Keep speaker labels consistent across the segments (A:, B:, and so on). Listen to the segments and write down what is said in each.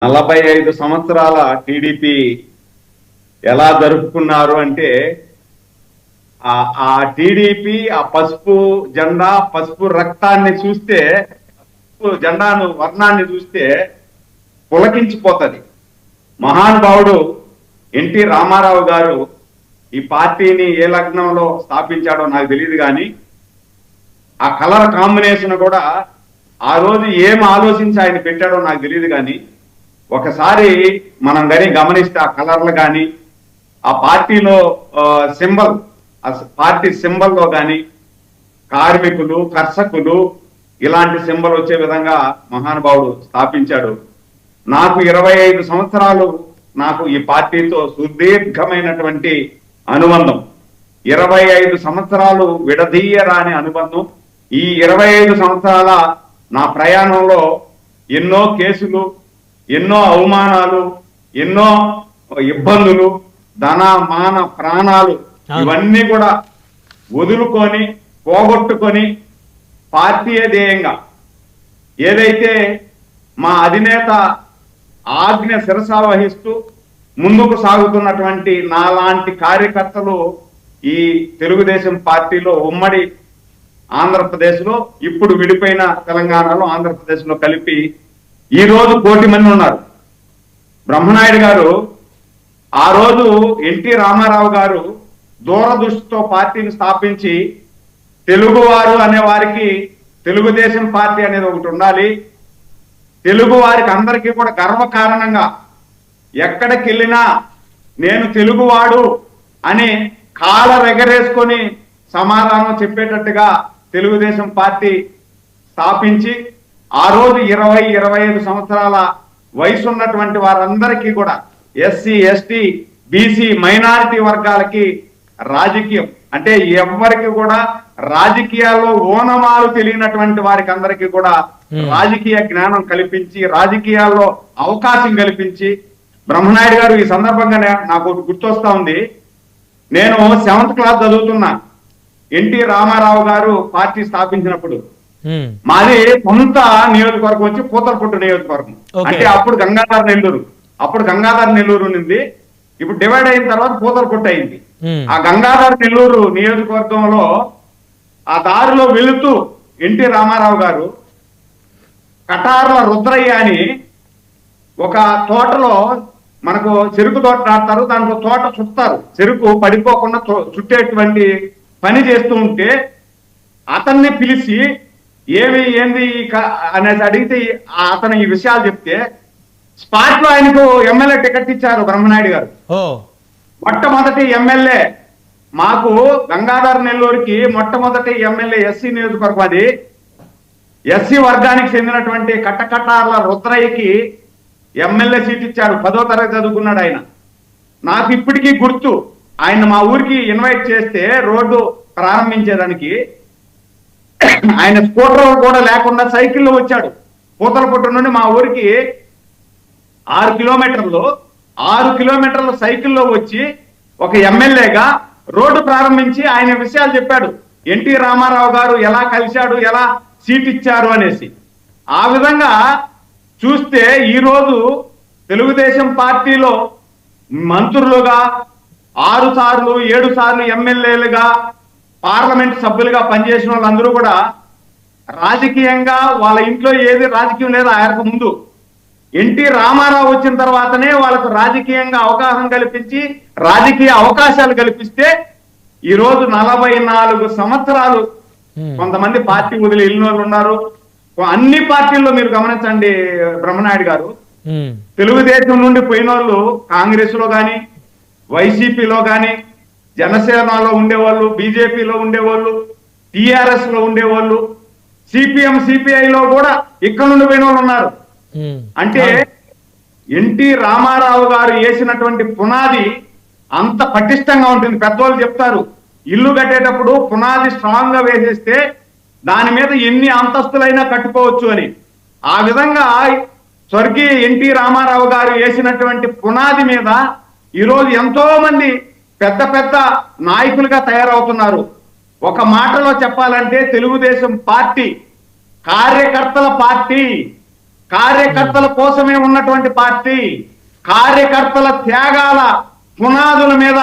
A: 45 సంవత్సరాల టీడీపీ ఎలా జరుపుకున్నారు అంటే ఆ టీడీపీ ఆ పసుపు జెండా పసుపు రక్తాన్ని చూస్తే పసుపు జెండాను వర్ణాన్ని చూస్తే పులకించిపోతుంది. మహానుభావుడు ఎన్టీ రామారావు గారు ఈ పార్టీని ఏ లగ్నంలో స్థాపించాడో నాకు తెలియదు, కానీ ఆ కలర్ కాంబినేషన్ కూడా ఆ రోజు ఏం ఆలోచించి ఆయన పెట్టాడో నాకు తెలియదు, కానీ ఒకసారి మనం కానీ గమనిస్తే ఆ కలర్లు కానీ ఆ పార్టీలో సింబల్, ఆ పార్టీ సింబల్లో కానీ కార్మికులు కర్షకులు ఇలాంటి సింబల్ వచ్చే విధంగా మహానుభావుడు స్థాపించాడు. నాకు 25 సంవత్సరాలు నాకు ఈ పార్టీతో సుదీర్ఘమైనటువంటి అనుబంధం, 25 సంవత్సరాలు విడదీయరాని అనుబంధం. ఈ 25 సంవత్సరాల నా ప్రయాణంలో ఎన్నో కేసులు, ఎన్నో అవమానాలు, ఎన్నో ఇబ్బందులు, ధన మాన ప్రాణాలు ఇవన్నీ కూడా వదులుకొని పోగొట్టుకొని పార్టీయే ధ్యేయంగా ఏదైతే మా అధినేత ఆజ్ఞ శిరసా వహిస్తూ ముందుకు సాగుతున్నటువంటి నాలాంటి కార్యకర్తలు ఈ తెలుగుదేశం పార్టీలో ఉమ్మడి ఆంధ్రప్రదేశ్లో, ఇప్పుడు విడిపోయిన తెలంగాణలో ఆంధ్రప్రదేశ్లో కలిపి ఈ రోజు 1 కోటి మంది ఉన్నారు. బ్రహ్మనాయుడు గారు ఆ రోజు ఎన్టీ రామారావు గారు దూరదృష్టితో పార్టీని స్థాపించి తెలుగువారు అనే వారికి తెలుగుదేశం పార్టీ అనేది ఒకటి ఉండాలి, తెలుగు వారికి అందరికీ కూడా గర్వకారణంగా ఎక్కడికి వెళ్ళినా నేను తెలుగువాడు అని కాలరెగరేసుకొని సమాధానం చెప్పేటట్టుగా తెలుగుదేశం పార్టీ స్థాపించి ఆ రోజు 20-25 సంవత్సరాల వయసు ఉన్నటువంటి వారందరికీ కూడా ఎస్సీ ఎస్టీ బీసీ మైనారిటీ వర్గాలకి రాజకీయం అంటే ఎవరికి కూడా రాజకీయాల్లో ఓనమాలు తెలియనటువంటి వారికి అందరికీ కూడా రాజకీయ జ్ఞానం కల్పించి రాజకీయాల్లో అవకాశం కల్పించి బ్రహ్మనాయుడు గారు ఈ సందర్భంగా నాకు గుర్తొస్తా ఉంది. నేను 7th క్లాస్ చదువుతున్నా, ఎన్టీ రామారావు గారు పార్టీ స్థాపించినప్పుడు మాది సొంత నియోజకవర్గం వచ్చి పూతలపట్టు నియోజకవర్గం. అంటే అప్పుడు గంగాధర నెల్లూరు ఉంది, ఇప్పుడు డివైడ్ అయిన తర్వాత పూతలపట్టు అయింది. ఆ గంగాధర నెల్లూరు నియోజకవర్గంలో ఆ దారిలో వెళుతూ ఎన్టీ రామారావు గారు కటార్ల రుద్రయ్య అని ఒక తోటలో, మనకు చెరుకు తోట నాటుతారు, దాంట్లో తోట చుట్టారు, చెరుకు పడిపోకుండా చుట్టేటువంటి పని చేస్తూ ఉంటే అతన్ని పిలిచి ఏంది అనేసి అడిగితే అతను ఈ విషయాలు చెప్తే స్పాట్ లో ఆయనకు ఎమ్మెల్యే టికెట్ ఇచ్చారు బ్రహ్మనాయుడు గారు. మొట్టమొదటి ఎమ్మెల్యే మాకు గంగాధర నెల్లూరుకి మొట్టమొదటి ఎమ్మెల్యే ఎస్సీ నియోజకవర్గం, అది ఎస్సీ వర్గానికి చెందినటువంటి కట్టకట్టార్ల రుద్రయ్యకి ఎమ్మెల్యే సీట్ ఇచ్చారు. 10వ తరగతి చదువుకున్నాడు ఆయన. నాకు ఇప్పటికీ గుర్తు, ఆయన మా ఊరికి ఇన్వైట్ చేస్తే రోడ్డు ప్రారంభించేదానికి ఆయన స్కూటర్ కూడా లేకుండా సైకిల్లో వచ్చాడు. పూతలపట్టు నుండి మా ఊరికి 6 కిలోమీటర్లు సైకిల్లో వచ్చి ఒక ఎమ్మెల్యేగా రోడ్డు ప్రారంభించి ఆయన విషయాలు చెప్పాడు. ఎన్టీ రామారావు గారు ఎలా కలిశాడు, ఎలా సీట్ ఇచ్చారు అనేసి. ఆ విధంగా చూస్తే ఈరోజు తెలుగుదేశం పార్టీలో మంత్రులుగా 6 సార్లు 7 సార్లు ఎమ్మెల్యేలుగా పార్లమెంట్ సభ్యులుగా పనిచేసిన వాళ్ళందరూ కూడా రాజకీయంగా వాళ్ళ ఇంట్లో ఏది రాజకీయం లేదు. ఆయనకు ముందు ఎన్టీ రామారావు వచ్చిన తర్వాతనే వాళ్ళకు రాజకీయంగా అవగాహన కల్పించి రాజకీయ అవకాశాలు కల్పిస్తే ఈరోజు 44 సంవత్సరాలు కొంతమంది పార్టీ వదిలి వెళ్ళిన వాళ్ళు ఉన్నారు. అన్ని పార్టీల్లో మీరు గమనించండి బ్రహ్మనాయుడు గారు, తెలుగుదేశం నుండి పోయిన వాళ్ళు కాంగ్రెస్ లో కానీ వైసీపీలో కానీ జనసేనలో ఉండేవాళ్ళు, బీజేపీలో ఉండేవాళ్ళు, టిఆర్ఎస్ లో ఉండేవాళ్ళు, సిపిఎం సిపిఐలో కూడా ఇక్కడ నుండి పోయిన వాళ్ళు ఉన్నారు. అంటే ఎన్టీ రామారావు గారు వేసినటువంటి పునాది అంత పటిష్టంగా ఉంటుంది. పెద్దవాళ్ళు చెప్తారు, ఇల్లు కట్టేటప్పుడు పునాది స్ట్రాంగ్ గా వేసేస్తే దాని మీద ఎన్ని అంతస్తులైనా కట్టుకోవచ్చు అని. ఆ విధంగా స్వర్గీయ ఎన్టీ రామారావు గారు వేసినటువంటి పునాది మీద ఈరోజు ఎంతో మంది పెద్ద పెద్ద నాయకులుగా తయారవుతున్నారు. ఒక మాటలో చెప్పాలంటే తెలుగుదేశం పార్టీ కార్యకర్తల పార్టీ, కార్యకర్తల కోసమే ఉన్నటువంటి పార్టీ, కార్యకర్తల త్యాగాల పునాదుల మీద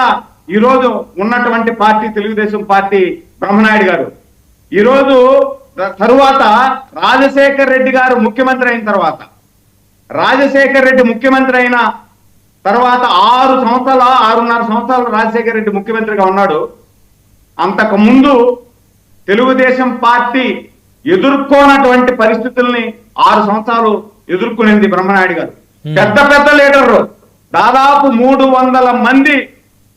A: ఈరోజు ఉన్నటువంటి పార్టీ తెలుగుదేశం పార్టీ. బ్రహ్మనాయుడు గారు ఈరోజు తరువాత రాజశేఖర్ రెడ్డి గారు ముఖ్యమంత్రి అయిన తర్వాత, రాజశేఖర్ రెడ్డి ముఖ్యమంత్రి అయిన తర్వాత 6.5 సంవత్సరాలు రాజశేఖర్ రెడ్డి ముఖ్యమంత్రిగా ఉన్నాడు. అంతకు ముందు తెలుగుదేశం పార్టీ ఎదుర్కోనటువంటి పరిస్థితుల్ని 6 సంవత్సరాలు ఎదుర్కొనింది బ్రహ్మనాయుడు గారు. పెద్ద పెద్ద లీడర్లు దాదాపు 300 మంది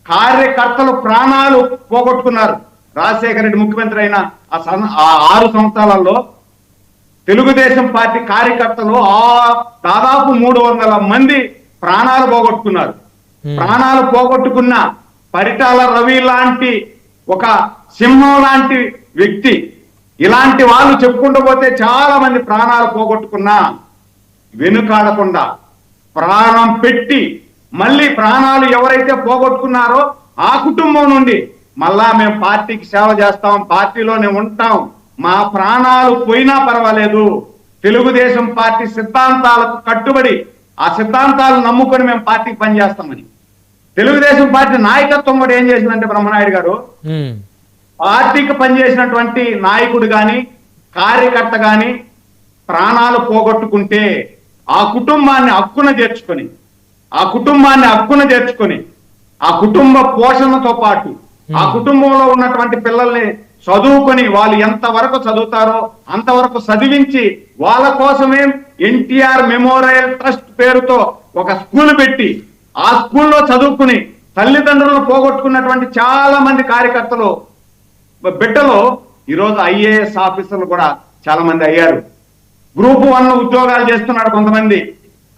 A: కార్యకర్తలు ప్రాణాలు పోగొట్టుకున్నారు. రాజశేఖర రెడ్డి ముఖ్యమంత్రి అయిన ఆ 6 సంవత్సరాలలో తెలుగుదేశం పార్టీ కార్యకర్తలు దాదాపు 300 మంది ప్రాణాలు పోగొట్టుకున్నారు. ప్రాణాలు పోగొట్టుకున్న పరిటాల రవి లాంటి ఒక సింహం లాంటి వ్యక్తి, ఇలాంటి వాళ్ళు చెప్పుకుంటూ పోతే చాలా మంది ప్రాణాలు పోగొట్టుకున్నా వెనుకాడకుండా ప్రాణం పెట్టి మళ్ళీ ప్రాణాలు ఎవరైతే పోగొట్టుకున్నారో ఆ కుటుంబం నుండి మళ్ళా మేము పార్టీకి సేవ చేస్తాం, పార్టీలోనే ఉంటాం, మా ప్రాణాలు పోయినా పర్వాలేదు, తెలుగుదేశం పార్టీ సిద్ధాంతాలకు కట్టుబడి ఆ సిద్ధాంతాలు నమ్ముకొని మేము పార్టీకి పనిచేస్తామని తెలుగుదేశం పార్టీ నాయకత్వం కూడా ఏం చేసిందంటే బ్రహ్మనాయుడు గారు పార్టీకి పనిచేసినటువంటి నాయకుడు గాని కార్యకర్త గాని ప్రాణాలు పోగొట్టుకుంటే ఆ కుటుంబాన్ని హక్కున చేర్చుకొని ఆ కుటుంబ పోషణతో పాటు ఆ కుటుంబంలో ఉన్నటువంటి పిల్లల్ని చదువుకొని వాళ్ళు ఎంతవరకు చదువుతారో అంతవరకు చదివించి వాళ్ళ కోసమే ఎన్టీఆర్ మెమోరియల్ ట్రస్ట్ పేరుతో ఒక స్కూల్ పెట్టి ఆ స్కూల్లో చదువుకుని తల్లిదండ్రులను పోగొట్టుకున్నటువంటి చాలా మంది కార్యకర్తలు బిడ్డలు ఈరోజు ఐఏఎస్ ఆఫీసర్లు కూడా చాలా మంది అయ్యారు. గ్రూప్ 1 ఉద్యోగాలు చేస్తున్నారు కొంతమంది,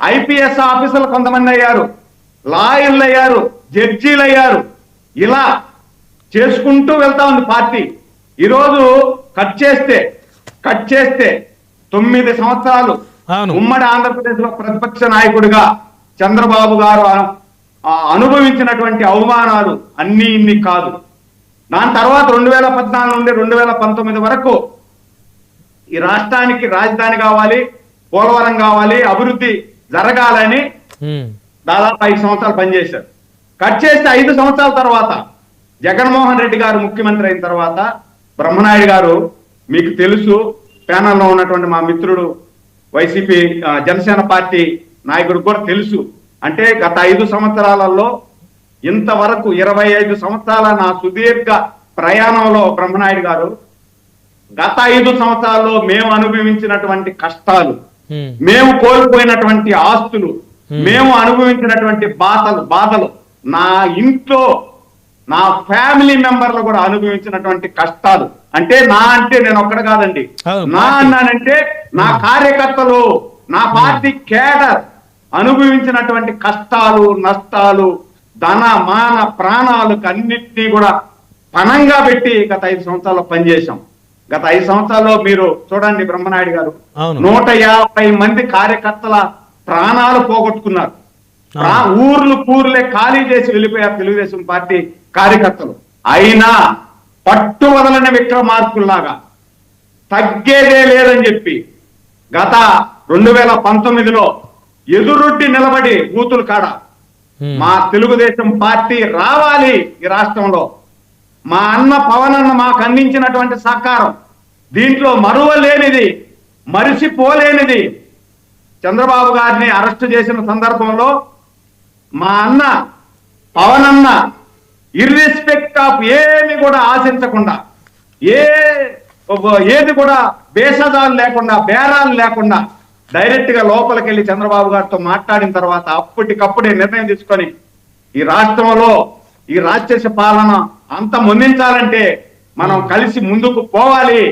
A: ఐపీఎస్ ఆఫీసర్లు కొంతమంది అయ్యారు, లాయర్లు అయ్యారు, జడ్జీలు అయ్యారు. ఇలా చేసుకుంటూ వెళ్తా ఉంది పార్టీ. ఈరోజు కట్ చేస్తే 9 సంవత్సరాలు ఉమ్మడి ఆంధ్రప్రదేశ్ లో ప్రతిపక్ష నాయకుడిగా చంద్రబాబు గారు అనుభవించినటువంటి అవమానాలు అన్ని ఇన్ని కాదు. దాని తర్వాత 2014 నుండి 2019 వరకు ఈ రాష్ట్రానికి రాజధాని కావాలి, పోలవరం కావాలి, అభివృద్ధి జరగాలని దాదాపు 5 సంవత్సరాలు పనిచేశారు. కట్ చేస్తే 5 సంవత్సరాల తర్వాత జగన్మోహన్ రెడ్డి గారు ముఖ్యమంత్రి అయిన తర్వాత బ్రహ్మనాయుడు గారు, మీకు తెలుసు, ప్యానల్లో ఉన్నటువంటి మా మిత్రుడు వైసీపీ జనసేన పార్టీ నాయకుడు కూడా తెలుసు, అంటే గత 5 సంవత్సరాలలో ఇంతవరకు 25 సంవత్సరాల నా సుదీర్ఘ ప్రయాణంలో బ్రహ్మనాయుడు గారు గత 5 సంవత్సరాల్లో మేము అనుభవించినటువంటి కష్టాలు, మేము కోల్పోయినటువంటి ఆస్తులు, మేము అనుభవించినటువంటి బాధలు నా ఇంట్లో నా ఫ్యామిలీ మెంబర్లు కూడా అనుభవించినటువంటి కష్టాలు, అంటే నేను ఒక్కడ కాదండి, నా అన్నానంటే నా కార్యకర్తలు, నా పార్టీ కేడర్ అనుభవించినటువంటి కష్టాలు, నష్టాలు, ధన మాన ప్రాణాలకు అన్నిటినీ కూడా పణంగా పెట్టి గత 5 సంవత్సరాల్లో పనిచేశాం. గత 5 సంవత్సరాల్లో మీరు చూడండి బ్రహ్మనాయుడు గారు 150 మంది కార్యకర్తల ప్రాణాలు పోగొట్టుకున్నారు. ఊర్లే ఖాళీ చేసి వెళ్ళిపోయారు తెలుగుదేశం పార్టీ కార్యకర్తలు. అయినా పట్టు వదలని విక్రమార్కుల్లాగా తగ్గేదే లేదని చెప్పి గత 2019లో ఎదురొడ్డి నిలబడి బూతులు కాడ మా తెలుగుదేశం పార్టీ రావాలి ఈ రాష్ట్రంలో, మా అన్న పవన్ అన్న మాకు అందించినటువంటి సహకారం, దీంట్లో మరువలేనిది, మరిసిపోలేనిది, చంద్రబాబు గారిని అరెస్టు చేసిన సందర్భంలో మా అన్న పవన్ అన్న ఇర్రెస్పెక్ట్ ఆఫ్ ఏమి కూడా ఆశించకుండా, ఏది కూడా బేసదాలు లేకుండా, బేరాలు లేకుండా డైరెక్ట్ గా లోపలికి వెళ్ళి చంద్రబాబు గారితో మాట్లాడిన తర్వాత అప్పటికప్పుడే నిర్ణయం తీసుకొని ఈ రాష్ట్రంలో ఈ రాక్షస పాలన అంత ముందించాలంటే మనం కలిసి ముందుకు పోవాలి,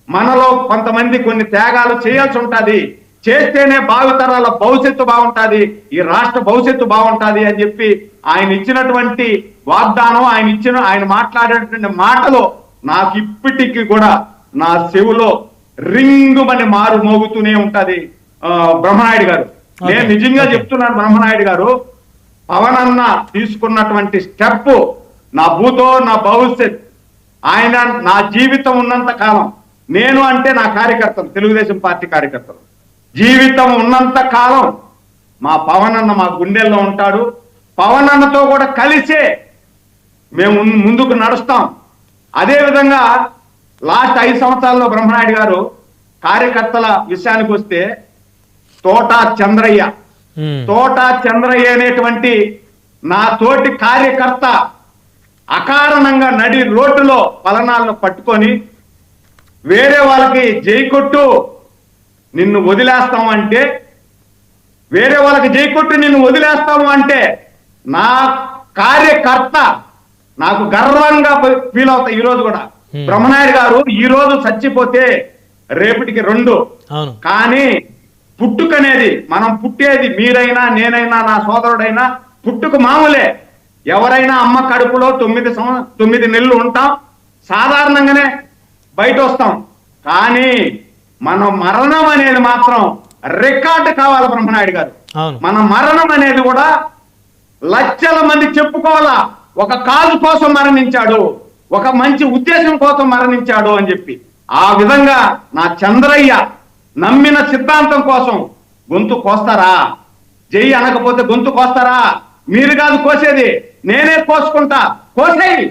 A: మనలో కొంతమంది కొన్ని త్యాగాలు చేయాల్సి ఉంటది, చేస్తేనే భావితరాల భవిష్యత్తు బాగుంటుంది, ఈ రాష్ట్ర భవిష్యత్తు బాగుంటుంది అని చెప్పి ఆయన ఇచ్చినటువంటి వాగ్దానం, ఆయన మాట్లాడేటువంటి మాటలు నాకు ఇప్పటికీ కూడా నా చెవులో రింగుమని మారు మోగుతూనే ఉంటది. బ్రహ్మనాయుడు గారు, నేను నిజంగా చెప్తున్నాను, బ్రహ్మనాయుడు గారు పవన్ అన్న తీసుకున్నటువంటి స్టెప్ నా భూతో నా భవిష్యత్, ఆయన నా జీవితం ఉన్నంత కాలం నేను అంటే నా కార్యకర్తలు, తెలుగుదేశం పార్టీ కార్యకర్తలు జీవితం ఉన్నంత కాలం మా పవన్ అన్న మా గుండెల్లో ఉంటాడు. పవన్ అన్నతో కూడా కలిసే మేము ముందుకు నడుస్తాం. అదేవిధంగా లాస్ట్ 5 సంవత్సరాల్లో బ్రహ్మనాయుడు గారు కార్యకర్తల విషయానికి వస్తే తోటా చంద్రయ్య అనేటువంటి నా తోటి కార్యకర్త అకారణంగా నడి రోడ్డులో పలనాలను పట్టుకొని వేరే వాళ్ళకి జై కొట్టు నిన్ను వదిలేస్తాము అంటే, వేరే వాళ్ళకి జై కొట్టు నిన్ను వదిలేస్తాము అంటే నా కార్యకర్త నాకు గర్వంగా ఫీల్ అవుతా. ఈ రోజు కూడా బ్రహ్మనాయుడు గారు ఈ రోజు చచ్చిపోతే రేపటికి 2. కానీ పుట్టుకనేది మనం పుట్టేది, మీరైనా నేనైనా నా సోదరుడైనా పుట్టుక మామూలే. ఎవరైనా అమ్మ కడుపులో 9 నెలలు ఉంటాం, సాధారణంగానే బయట వస్తాం. కానీ మన మరణం అనేది మాత్రం రికార్డు కావాలి బ్రహ్మనాయుడు గారు. మన మరణం అనేది కూడా లక్షల మంది చెప్పుకోవాలా, ఒక కాజు కోసం మరణించాడు, ఒక మంచి ఉద్దేశం కోసం మరణించాడు అని చెప్పి. ఆ విధంగా నా చంద్రయ్య నమ్మిన సిద్ధాంతం కోసం గొంతు కోస్తారా? జై అనకపోతే గొంతు కోస్తారా? మీరు కాదు కోసేది, నేనే కోసుకుంటా, కోసేయి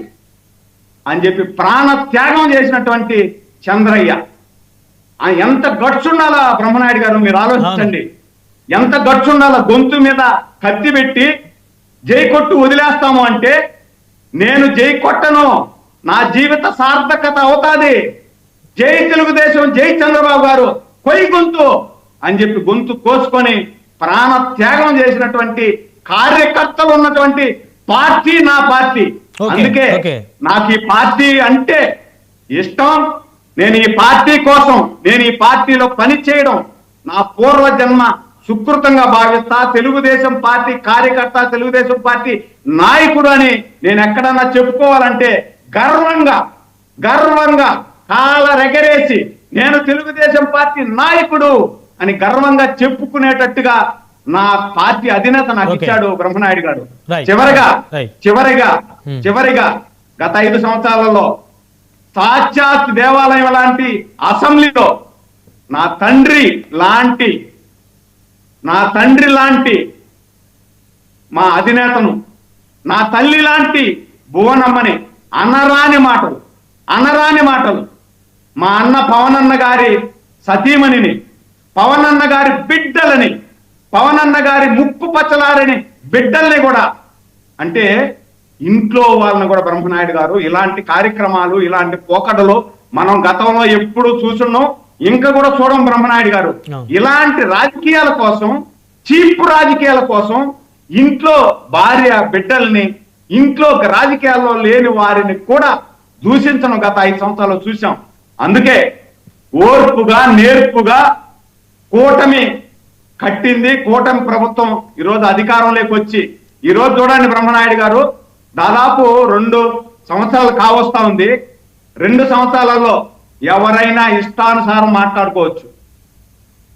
A: అని చెప్పి ప్రాణ త్యాగం చేసినటువంటి చంద్రయ్య. ఎంత గట్స్ ఉండాలా బ్రహ్మనాయుడు గారు, మీరు ఆలోచించండి. ఎంత గట్స్ ఉండాలా? గొంతు మీద కత్తి పెట్టి జై కొట్టు వదిలేస్తాము అంటే, నేను జై కొట్టను, నా జీవిత సార్థకత అవుతాది, జై తెలుగుదేశం, జై చంద్రబాబు గారు, కొయ్యి గొంతు అని చెప్పి గొంతు కోసుకొని ప్రాణ త్యాగం చేసినటువంటి కార్యకర్తలు ఉన్నటువంటి పార్టీ నా పార్టీ. అందుకే నాకు ఈ పార్టీ అంటే ఇష్టం. నేను ఈ పార్టీ కోసం, నేను ఈ పార్టీలో పని చేయడం నా పూర్వజన్మ సుకృతంగా భావిస్తా. తెలుగుదేశం పార్టీ కార్యకర్త, తెలుగుదేశం పార్టీ నాయకుడు అని నేను ఎక్కడన్నా చెప్పుకోవాలంటే గర్వంగా కాలరెగరేసి నేను తెలుగుదేశం పార్టీ నాయకుడు అని గర్వంగా చెప్పుకునేటట్టుగా నా పార్టీ అధినేత నాకు ఇచ్చాడు బ్రహ్మనాయుడు గారు. చివరిగా గత 5 సంవత్సరాలలో సాక్షాత్ దేవాలయం లాంటి అసెంబ్లీలో నా తండ్రి లాంటి మా అధినేతను, నా తల్లి లాంటి భువనమ్మని అనరాని మాటలు మా అన్న పవన్ అన్న గారి సతీమణిని, పవన్ అన్న గారి బిడ్డలని, పవన్ అన్న గారి ముక్కు పచ్చలారని బిడ్డల్ని కూడా, అంటే ఇంట్లో వాళ్ళని కూడా బ్రహ్మనాయుడు గారు ఇలాంటి కార్యక్రమాలు, ఇలాంటి పోకడలు మనం గతంలో ఎప్పుడు చూసున్నాం, ఇంకా కూడా చూడం. బ్రహ్మనాయుడు గారు ఇలాంటి రాజకీయాల కోసం, చీప్ రాజకీయాల కోసం ఇంట్లో భార్య బిడ్డల్ని, ఇంట్లో రాజకీయాల్లో లేని వారిని కూడా దూషించడం గత 5 సంవత్సరాలు చూసాం. అందుకే ఓర్పుగా నేర్పుగా కూటమి కట్టింది. కూటమి ప్రభుత్వం ఈరోజు అధికారంలోకి వచ్చి, ఈరోజు చూడండి బ్రహ్మనాయుడు గారు, దాదాపు 2 సంవత్సరాలు కావస్తా ఉంది. 2 సంవత్సరాలలో ఎవరైనా ఇష్టానుసారం మాట్లాడుకోవచ్చు.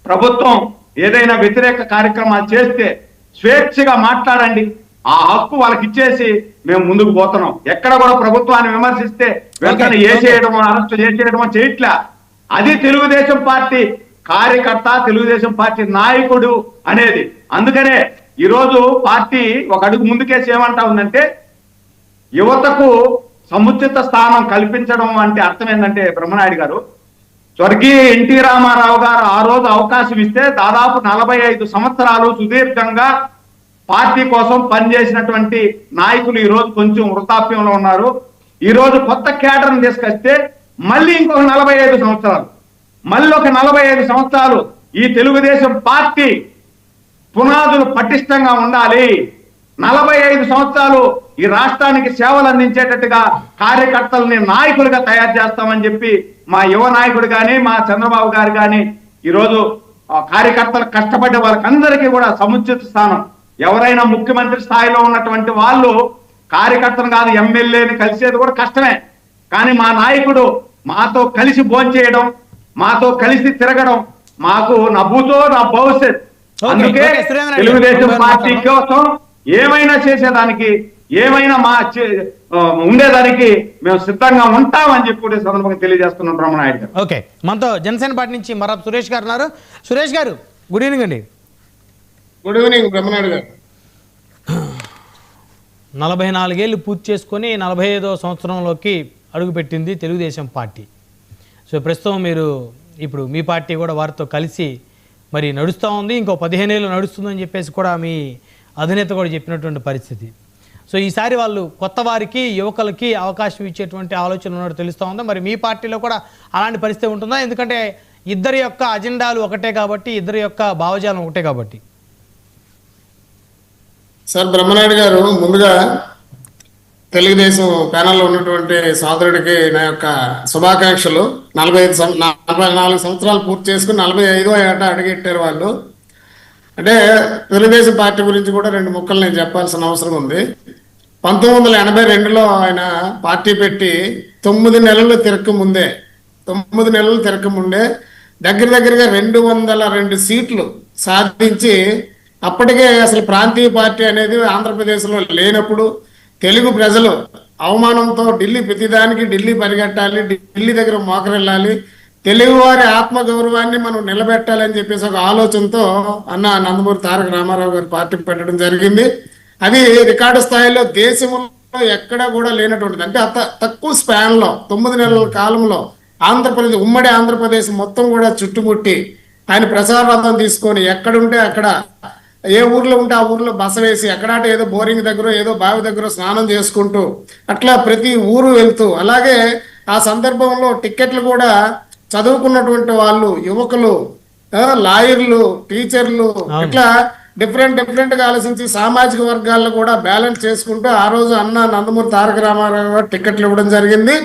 A: ప్రభుత్వం ఏదైనా వ్యతిరేక కార్యక్రమాలు చేస్తే స్వేచ్ఛగా మాట్లాడండి, ఆ హక్కు వాళ్ళకి ఇచ్చేసి మేము ముందుకు పోతున్నాం. ఎక్కడ కూడా ప్రభుత్వాన్ని విమర్శిస్తే వెంటనే ఏసేయడమో, అరెస్ట్ చేసేయడమో చేయట్లే. అది తెలుగుదేశం పార్టీ కార్యకర్త, తెలుగుదేశం పార్టీ నాయకుడు అనేది. అందుకనే ఈరోజు పార్టీ ఒక అడుగు ముందుకేసి ఏమంటా ఉందంటే, యువతకు సముచిత స్థానం కల్పించడం అంటే అర్థం ఏంటంటే బ్రహ్మనాయుడు గారు, స్వర్గీయ ఎన్టీ రామారావు గారు ఆ రోజు అవకాశం ఇస్తే దాదాపు 45 సంవత్సరాలు సుదీర్ఘంగా పార్టీ కోసం పనిచేసినటువంటి నాయకులు ఈ రోజు కొంచెం వృద్ధాప్యంలో ఉన్నారు. ఈ రోజు కొత్త కేడర్ని తీసుకొస్తే మళ్ళీ ఇంకొక 45 సంవత్సరాలు, మళ్ళీ ఒక 45 సంవత్సరాలు ఈ తెలుగుదేశం పార్టీ పునాదులు పటిష్టంగా ఉండాలి. 45 సంవత్సరాలు ఈ రాష్ట్రానికి సేవలు అందించేటట్టుగా కార్యకర్తలని నాయకులుగా తయారు చేస్తామని చెప్పి మా యువ నాయకుడు కానీ, మా చంద్రబాబు గారు కానీ ఈరోజు కార్యకర్తలు కష్టపడ్డ వాళ్ళకందరికీ కూడా సముచిత స్థానం. ఎవరైనా ముఖ్యమంత్రి స్థాయిలో ఉన్నటువంటి వాళ్ళు కార్యకర్తను కాదు, ఎమ్మెల్యేని కలిసేది కూడా కష్టమే. కానీ మా నాయకుడు మాతో కలిసి భోంచేయడం, మాతో కలిసి తిరగడం, మాకు నా భూతో నా భవిష్యత్. అందుకే తెలుగుదేశం పార్టీ కోసం ఏమైనా చేసేదానికి, ఏమైనా ఉండేదానికి మేము సిద్ధంగా ఉంటామని చెప్పి సందర్భంగా తెలియజేస్తున్నాం బ్రహ్మనాయుడు గారు.
B: ఓకే, మనతో జనసేన పార్టీ నుంచి మరప్ సురేష్ గారు ఉన్నారు. సురేష్ గారు, గుడ్ ఈవినింగ్ అండి.
C: గుడ్ ఈవినింగ్ బ్రహ్మనాయుడు గారు.
B: 44 ఏళ్ళు పూర్తి చేసుకొని 45వ సంవత్సరంలోకి అడుగుపెట్టింది తెలుగుదేశం పార్టీ. సో ప్రస్తుతం ఇప్పుడు మీ పార్టీ కూడా వారితో కలిసి మరి నడుస్తూ ఉంది. ఇంకో 15 ఏళ్ళు నడుస్తుందని చెప్పేసి కూడా మీ అధినేత కూడా చెప్పినటువంటి పరిస్థితి. సో ఈసారి వాళ్ళు కొత్త వారికి, యువకులకి అవకాశం ఇచ్చేటువంటి ఆలోచన ఉన్నట్టు తెలుస్తూ ఉందా? మరి మీ పార్టీలో కూడా అలాంటి పరిస్థితి ఉంటుందా? ఎందుకంటే ఇద్దరి యొక్క అజెండాలు ఒకటే కాబట్టి, ఇద్దరి యొక్క భావజాలం ఒకటే కాబట్టి.
C: సార్ బ్రహ్మనాయుడు గారు, ముందుగా తెలుగుదేశం ప్యానల్లో ఉన్నటువంటి సోదరుడికి నా యొక్క శుభాకాంక్షలు. 44 సంవత్సరాలు పూర్తి చేసుకుని 45వ ఏట అడుగెట్టారు వాళ్ళు. అంటే తెలుగుదేశం పార్టీ గురించి కూడా 2 ముక్కలు నేను చెప్పాల్సిన అవసరం ఉంది. 1982లో ఆయన పార్టీ పెట్టి 9 నెలలు తిరగకముందే దగ్గరగా 202 సీట్లు సాధించి, అప్పటికే అసలు ప్రాంతీయ పార్టీ అనేది ఆంధ్రప్రదేశ్లో లేనప్పుడు తెలుగు ప్రజలు అవమానంతో ప్రతిదానికి ఢిల్లీ పరిగెట్టాలి, ఢిల్లీ దగ్గర మోకరెళ్ళాలి, తెలుగువారి ఆత్మగౌరవాన్ని మనం నిలబెట్టాలని చెప్పేసి ఒక ఆలోచనతో అన్న నందమూరి తారక రామారావు గారు పార్టీ పెట్టడం జరిగింది. అది రికార్డు స్థాయిలో దేశంలో ఎక్కడా కూడా లేనటువంటిది. అంటే తక్కువ స్పాన్లో 9 నెలల కాలంలో ఉమ్మడి ఆంధ్రప్రదేశ్ మొత్తం కూడా చుట్టుముట్టి ఆయన ప్రచారరథం తీసుకొని ఎక్కడుంటే అక్కడ, ఏ ఊర్లో ఉంటే ఆ ఊర్లో బస వేసి, ఎక్కడాట ఏదో బోరింగ్ దగ్గర ఏదో బావి దగ్గర స్నానం చేసుకుంటూ అట్లా ప్రతి ఊరు వెళ్తూ, అలాగే ఆ సందర్భంలో టిక్కెట్లు కూడా చదువుకున్నటువంటి వాళ్ళు, యువకులు, లాయర్లు, టీచర్లు, ఇట్లా డిఫరెంట్ గా ఆలోచించి సామాజిక వర్గాలను కూడా బ్యాలెన్స్ చేసుకుంటూ ఆ రోజు అన్న నందమూరి తారక రామారావు గారు టిక్కెట్లు ఇవ్వడం జరిగింది.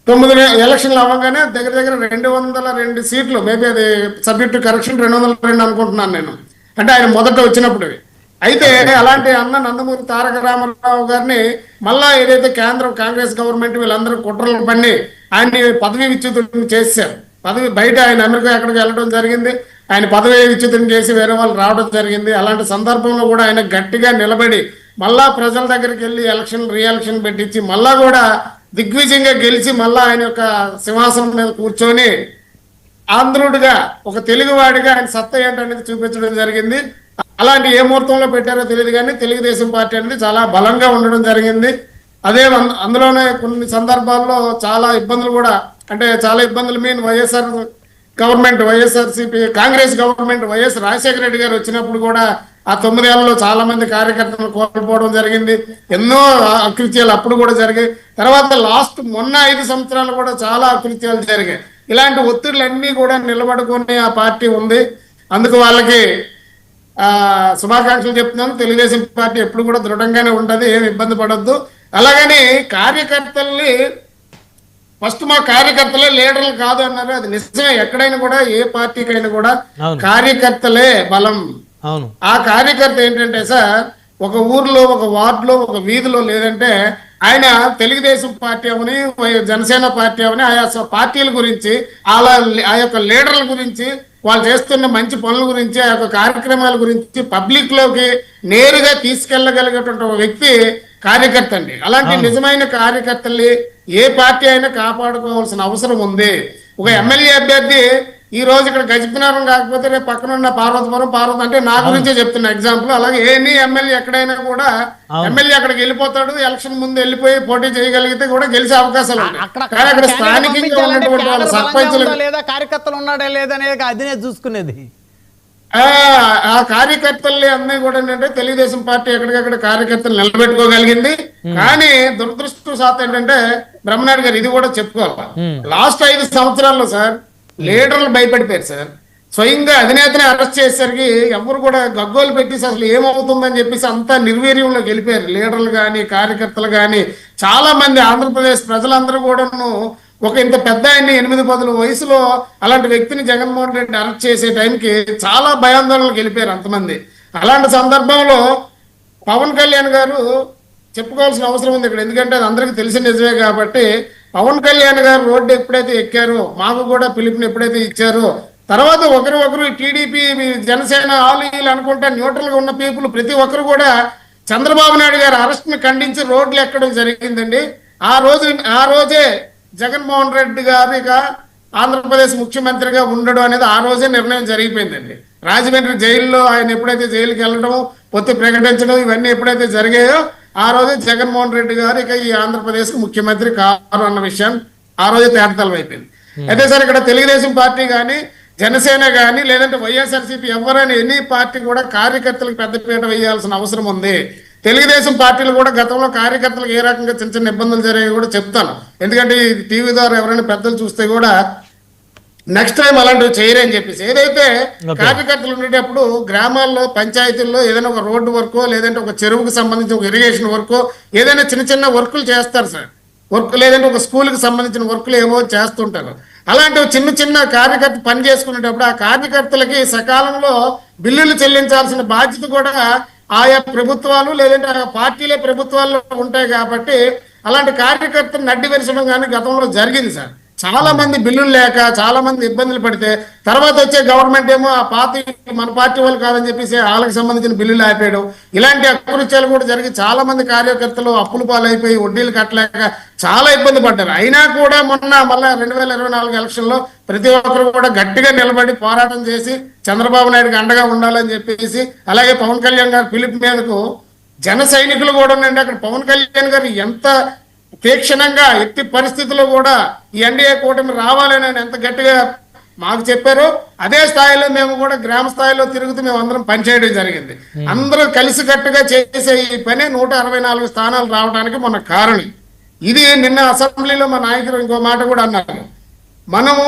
C: 9 ఎలక్షన్లు అవ్వగానే దగ్గర 202 సీట్లు, మేబీ అది సబ్జెక్ట్ కరెక్షన్ 202 అనుకుంటున్నాను నేను, అంటే ఆయన మొదట వచ్చినప్పుడు. అయితే అలాంటి అన్న నందమూరి తారక రామారావు గారిని మళ్ళా ఏదైతే కేంద్రం కాంగ్రెస్ గవర్నమెంట్ వీళ్ళందరూ కుట్రలు పన్ని ఆయన్ని పదవి విచ్యుతుని చేశారు. బయట ఆయన అమెరికా ఎక్కడికి వెళ్ళడం జరిగింది, ఆయన పదవి విచ్యుతం చేసి వేరే వాళ్ళు రావడం జరిగింది. అలాంటి సందర్భంలో కూడా ఆయన గట్టిగా నిలబడి మళ్ళా ప్రజల దగ్గరికి వెళ్ళి రీఎలక్షన్ పెట్టించి మళ్ళా కూడా దిగ్విజయంగా గెలిచి మళ్ళా ఆయన యొక్క సింహాసనం మీద కూర్చొని ఆంధ్రుడిగా, ఒక తెలుగువాడిగా ఆయన సత్తా ఏంటనేది చూపించడం జరిగింది. అలాంటి ఏ ముహూర్తంలో పెట్టారో తెలియదు కానీ తెలుగుదేశం పార్టీ అనేది చాలా బలంగా ఉండడం జరిగింది. అందులోనే కొన్ని సందర్భాల్లో చాలా ఇబ్బందులు కూడా, అంటే చాలా ఇబ్బందులు mean YSRCP Congress government YS Rajasekhara Reddy గారు వచ్చినప్పుడు కూడా ఆ 9 ఏళ్లలో చాలా మంది కార్యకర్తలను కోల్పోవడం జరిగింది. ఎన్నో అకృత్యాలు అప్పుడు కూడా జరిగాయి. తర్వాత మొన్న 5 సంవత్సరాలు కూడా చాలా అకృత్యాలు జరిగాయి. ఇలాంటి ఒత్తిళ్లన్నీ కూడా నిలబడుకునే ఆ పార్టీ ఉంది. అందుకు వాళ్ళకి శుభాకాంక్షలు చెప్తున్నాను. తెలుగుదేశం పార్టీ ఎప్పుడు కూడా దృఢంగానే ఉంటుంది, ఏమి ఇబ్బంది పడొద్దు. అలాగని కార్యకర్తల్ని ఫస్ట్ మా కార్యకర్తలే లీడర్లు కాదు అన్నారు, అది నిజమే. ఎక్కడైనా కూడా ఏ పార్టీకైనా కూడా కార్యకర్తలే బలం. ఆ కార్యకర్త ఏంటంటే సార్, ఒక ఊర్లో, ఒక వార్డులో, ఒక వీధిలో లేదంటే ఆయన తెలుగుదేశం పార్టీ అవని, జనసేన పార్టీ అవని, ఆయా పార్టీల గురించి, ఆ యొక్క లీడర్ల గురించి, వాళ్ళు చేస్తున్న మంచి పనుల గురించి, ఆ యొక్క కార్యక్రమాల గురించి పబ్లిక్ లోకి నేరుగా తీసుకెళ్లగలిగేటువంటి ఒక వ్యక్తి కార్యకర్త అండి. అలాంటి నిజమైన కార్యకర్తల్ని ఏ పార్టీ అయినా కాపాడుకోవాల్సిన అవసరం ఉంది. ఒక ఎమ్మెల్యే అభ్యర్థి ఈ రోజు ఇక్కడ గజపతినగరం కాకపోతే రేపు పక్కన ఉన్న పార్వతి అంటే నా గురించే చెప్తున్నా ఎగ్జాంపుల్. అలాగే ఎనీ ఎమ్మెల్యే ఎక్కడైనా కూడా ఎమ్మెల్యే అక్కడికి వెళ్ళిపోతాడు, ఎలక్షన్ ముందు వెళ్ళిపోయి పోటీ చేయగలిగితే కూడా గెలిచే అవకాశాలు ఉంటాయి. కానీ అక్కడ స్థానికంగా ఉన్నటువంటి వాళ్ళ సర్పంచులు
B: లేదా కార్యకర్తలు ఉన్నాడా లేదా అనేది అధినేత చూసుకునేది.
C: ఆ కార్యకర్తల్ని అన్నీ కూడా ఏంటంటే తెలుగుదేశం పార్టీ ఎక్కడికక్కడ కార్యకర్తలు నిలబెట్టుకోగలిగింది. కానీ దురదృష్టవశాత్తు ఏంటంటే బ్రహ్మనాయుడు గారు ఇది కూడా చెప్పుకోవాలి, లాస్ట్ 5 సంవత్సరాల్లో సార్ లీడర్లు భయపడిపోయారు సార్. స్వయంగా అధినేతని అరెస్ట్ చేసేసరికి ఎవరు కూడా గగ్గోలు పెట్టేసి అసలు ఏమవుతుందని చెప్పేసి అంతా నిర్వీర్యంలో గెలిపారు. లీడర్లు కానీ కార్యకర్తలు కానీ చాలా మంది ఆంధ్రప్రదేశ్ ప్రజలందరూ కూడాను ఒక ఇంత పెద్ద ఆయన్ని 8-10 వయసులో అలాంటి వ్యక్తిని జగన్మోహన్ రెడ్డి అరెస్ట్ చేసే టైంకి చాలా భయాందోళనలు గెలిపారు అంతమంది. అలాంటి సందర్భంలో పవన్ కళ్యాణ్ గారు చెప్పుకోవాల్సిన అవసరం ఉంది ఇక్కడ, ఎందుకంటే అది అందరికీ తెలిసిన నిజమే కాబట్టి. పవన్ కళ్యాణ్ గారు రోడ్డు ఎప్పుడైతే ఎక్కారో, మాకు కూడా పిలుపుని ఎప్పుడైతే ఇచ్చారో, తర్వాత ఒకరు టీడీపీ, జనసేన, ఆలు అనుకుంటా న్యూట్రల్ గా ఉన్న పీపుల్ ప్రతి ఒక్కరు కూడా చంద్రబాబు నాయుడు గారి అరెస్ట్ ని ఖండించి రోడ్లు ఎక్కడం జరిగిందండి. ఆ రోజే జగన్మోహన్ రెడ్డి గారిగా ఆంధ్రప్రదేశ్ ముఖ్యమంత్రిగా ఉండడం అనేది ఆ రోజే నిర్ణయం జరిగిపోయిందండి. రాజమండ్రి జైల్లో ఆయన ఎప్పుడైతే జైలుకి వెళ్ళడం, పొత్తు ప్రకటించడం ఇవన్నీ ఎప్పుడైతే జరిగాయో ఆ రోజే జగన్మోహన్ రెడ్డి గారు ఇక ఈ ఆంధ్రప్రదేశ్ ముఖ్యమంత్రి కారు అన్న విషయం ఆ రోజే తేటతలం అయిపోయింది. అయితే సార్ ఇక్కడ తెలుగుదేశం పార్టీ కానీ, జనసేన కానీ, లేదంటే వైఎస్ఆర్సీపీ ఎవరైనా ఎన్ని పార్టీ కూడా కార్యకర్తలకు పెద్దపీట వేయాల్సిన అవసరం ఉంది. తెలుగుదేశం పార్టీలు కూడా గతంలో కార్యకర్తలకు ఏ రకంగా చిన్న చిన్న ఇబ్బందులు జరిగాయి కూడా చెప్తాను. ఎందుకంటే ఈ టీవీ ద్వారా ఎవరైనా పెద్దలు చూస్తే కూడా నెక్స్ట్ టైం అలాంటివి చేయరని చెప్పేసి. ఏదైతే కార్యకర్తలు ఉండేటప్పుడు గ్రామాల్లో, పంచాయతీల్లో ఏదైనా ఒక రోడ్డు వర్కో, లేదంటే ఒక చెరువుకు సంబంధించిన ఒక ఇరిగేషన్ వర్కో, ఏదైనా చిన్న చిన్న వర్కులు చేస్తారు సార్. వర్క్ లేదంటే ఒక స్కూల్కి సంబంధించిన వర్కులు ఏవో చేస్తుంటారు. అలాంటి చిన్న చిన్న కార్యకర్త పని చేసుకునేటప్పుడు ఆ కార్యకర్తలకి సకాలంలో బిల్లులు చెల్లించాల్సిన బాధ్యత కూడా ఆయా ప్రభుత్వాలు లేదంటే ఆ పార్టీలే ప్రభుత్వాల్లో ఉంటాయి. కాబట్టి అలాంటి కార్యకర్తలు నడ్డి విరచడం కానీ గతంలో జరిగింది సార్. చాలా మంది బిల్లులు లేక చాలా మంది ఇబ్బందులు పడితే తర్వాత వచ్చే గవర్నమెంట్ ఏమో ఆ పార్టీ మన పార్టీ వాళ్ళు కాదని చెప్పేసి వాళ్ళకి సంబంధించిన బిల్లులు ఆపేయడం, ఇలాంటి అకృత్యాలు కూడా జరిగి చాలా మంది కార్యకర్తలు అప్పుల పాలైపోయి వడ్డీలు కట్టలేక చాలా ఇబ్బంది పడ్డారు. అయినా కూడా మళ్ళీ 2024 ఎలక్షన్ లో ప్రతి ఒక్కరు కూడా గట్టిగా నిలబడి పోరాటం చేసి చంద్రబాబు నాయుడుకి అండగా ఉండాలని చెప్పేసి, అలాగే పవన్ కళ్యాణ్ గారి పిలుపు మీదకు జన సైనికులు కూడా ఉండండి. అక్కడ పవన్ కళ్యాణ్ గారు ఎంత తీక్షణంగా ఎట్టి పరిస్థితుల్లో కూడా ఈ ఎన్డీఏ కూటమి రావాలని ఆయన ఎంత గట్టిగా మాకు చెప్పారో అదే స్థాయిలో మేము కూడా గ్రామ స్థాయిలో తిరుగుతూ మేము అందరం పనిచేయడం జరిగింది. అందరూ కలిసికట్టుగా చేసే ఈ పని 164 స్థానాలు రావడానికి మన కారణం. ఇది నిన్న అసెంబ్లీలో మా నాయకులు ఇంకో మాట కూడా అన్నారు. మనము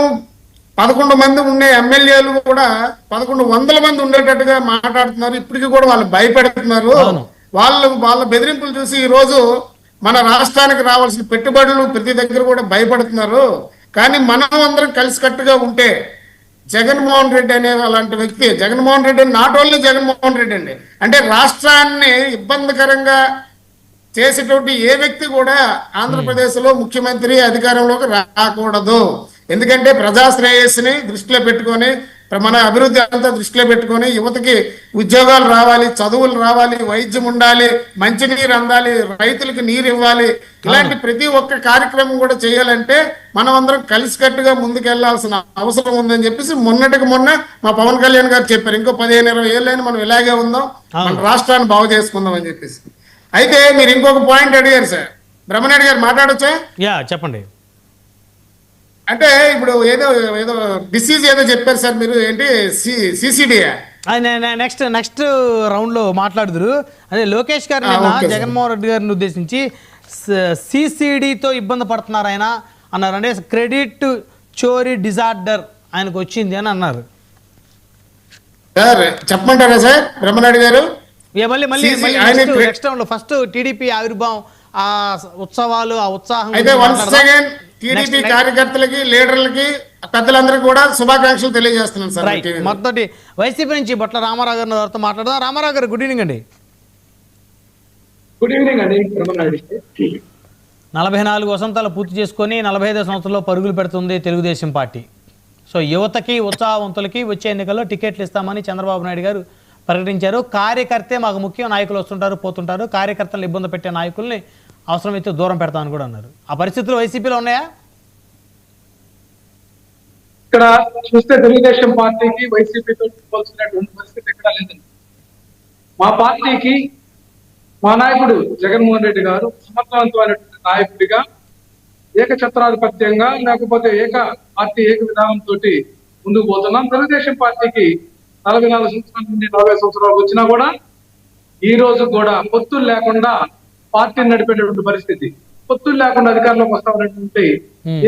C: 11 మంది ఉండే ఎమ్మెల్యేలు కూడా 1100 మంది ఉండేటట్టుగా మాట్లాడుతున్నారు. ఇప్పటికీ కూడా వాళ్ళు భయపెడుతున్నారు. వాళ్ళ బెదిరింపులు చూసి ఈ రోజు మన రాష్ట్రానికి రావాల్సిన పెట్టుబడులు ప్రతి దగ్గర కూడా భయపడుతున్నారు. కానీ మనం అందరం కలిసికట్టుగా ఉంటే జగన్మోహన్ రెడ్డి అనే అలాంటి వ్యక్తి, జగన్మోహన్ రెడ్డి నాట్ ఓన్లీ జగన్మోహన్ రెడ్డి అండి, అంటే రాష్ట్రాన్ని ఇబ్బందికరంగా చేసేటువంటి ఏ వ్యక్తి కూడా ఆంధ్రప్రదేశ్ లో ముఖ్యమంత్రి అధికారంలోకి రాకూడదు. ఎందుకంటే ప్రజా శ్రేయస్సుని దృష్టిలో పెట్టుకొని, మన అభివృద్ధి అంతా దృష్టిలో పెట్టుకొని యువతకి ఉద్యోగాలు రావాలి, చదువులు రావాలి, వైద్యం ఉండాలి, మంచినీరు అందాలి, రైతులకు నీరు ఇవ్వాలి, ఇలాంటి ప్రతి ఒక్క కార్యక్రమం కూడా చేయాలంటే మనం అందరం కలిసికట్టుగా ముందుకెళ్లాల్సిన అవసరం ఉందని చెప్పేసి మొన్నటికి మొన్న మా పవన్ కళ్యాణ్ గారు చెప్పారు. ఇంకో 15-20 ఏళ్ళైనా మనం ఇలాగే ఉందాం, మన రాష్ట్రాన్ని బాగు చేసుకుందాం అని చెప్పేసి. అయితే మీరు ఇంకొక పాయింట్ అడిగారు సార్, బ్రహ్మనాయుడు గారు మాట్లాడొచ్చా?
B: చెప్పండి.
C: అంటే ఇప్పుడు ఏదో డిసీజ్ ఏదో చెప్పారు సార్ మీరు, ఏంటి సిసిడియా?
B: నెక్స్ట్ రౌండ్ లో మాట్లాడుదురు. అదే లోకేష్ గారు నిన్న జగన్మోహన్ రెడ్డి గారిని ఉద్దేశించి సిసిడితో ఇబ్బంది పడుతున్నారు ఆయన అన్నారు. అంటే క్రెడిట్ చోరీ డిజార్డర్ ఆయనకు వచ్చింది అని అన్నారు.
C: సార్ చెప్పమంటారా సార్ బ్రహ్మనాయుడు గారు?
B: నెక్స్ట్ రౌండ్ లో ఫస్ట్ టీడీపీ ఆవిర్భావం, ఆ ఉత్సవాలు, ఆ ఉత్సాహం.
C: అయితే వన్స్ అగైన్ టీడీపీ కార్యకర్తలకి, లీడర్లకి, పెద్దలందరికీ కూడా శుభాకాంక్షలు తెలియజేస్తున్నాను సార్.
B: మొదటి వైసీపీ నుంచి బొట్ల రామారావు గారిని వారితో మాట్లాడదాం. రామారావు గారు గుడ్ ఈవినింగ్ అండి.
D: గుడ్ ఈవినింగ్ అండి.
B: 44 వసంతాలు పూర్తి చేసుకొని 45 సంవత్సరంలో పరుగులు పెడుతుంది తెలుగుదేశం పార్టీ. సో యువతకి, ఉత్సాహవంతులకి వచ్చే ఎన్నికల్లో టికెట్లు ఇస్తామని చంద్రబాబు నాయుడు గారు ప్రకటించారు. కార్యకర్తే మాకు ముఖ్యం, నాయకులు వస్తుంటారు పోతుంటారు, కార్యకర్తలను ఇబ్బంది పెట్టే నాయకుల్ని అవసరమైతే దూరం పెడతామని కూడా అన్నారు. ఆ పరిస్థితులు వైసీపీలో ఉన్నాయా?
D: ఇక్కడ చూస్తే తెలుగుదేశం పార్టీకి వైసీపీతో పోల్చినటువంటి పరిస్థితి ఎక్కడా లేదండి. మా పార్టీకి మా నాయకుడు జగన్మోహన్ రెడ్డి గారు సమర్థవంతమైనటువంటి నాయకుడిగా, ఏకఛత్రాధిపత్యంగా, లేకపోతే పార్టీ ఏక విధానంతో ముందుకు పోతున్నాం. తెలుగుదేశం పార్టీకి 44 సంవత్సరాల నుండి 40 సంవత్సరాలు వచ్చినా కూడా ఈ రోజు కూడా పొత్తులు లేకుండా పార్టీని నడిపేటటువంటి పరిస్థితి, పొత్తులు లేకుండా అధికారంలోకి వస్తామనేటువంటి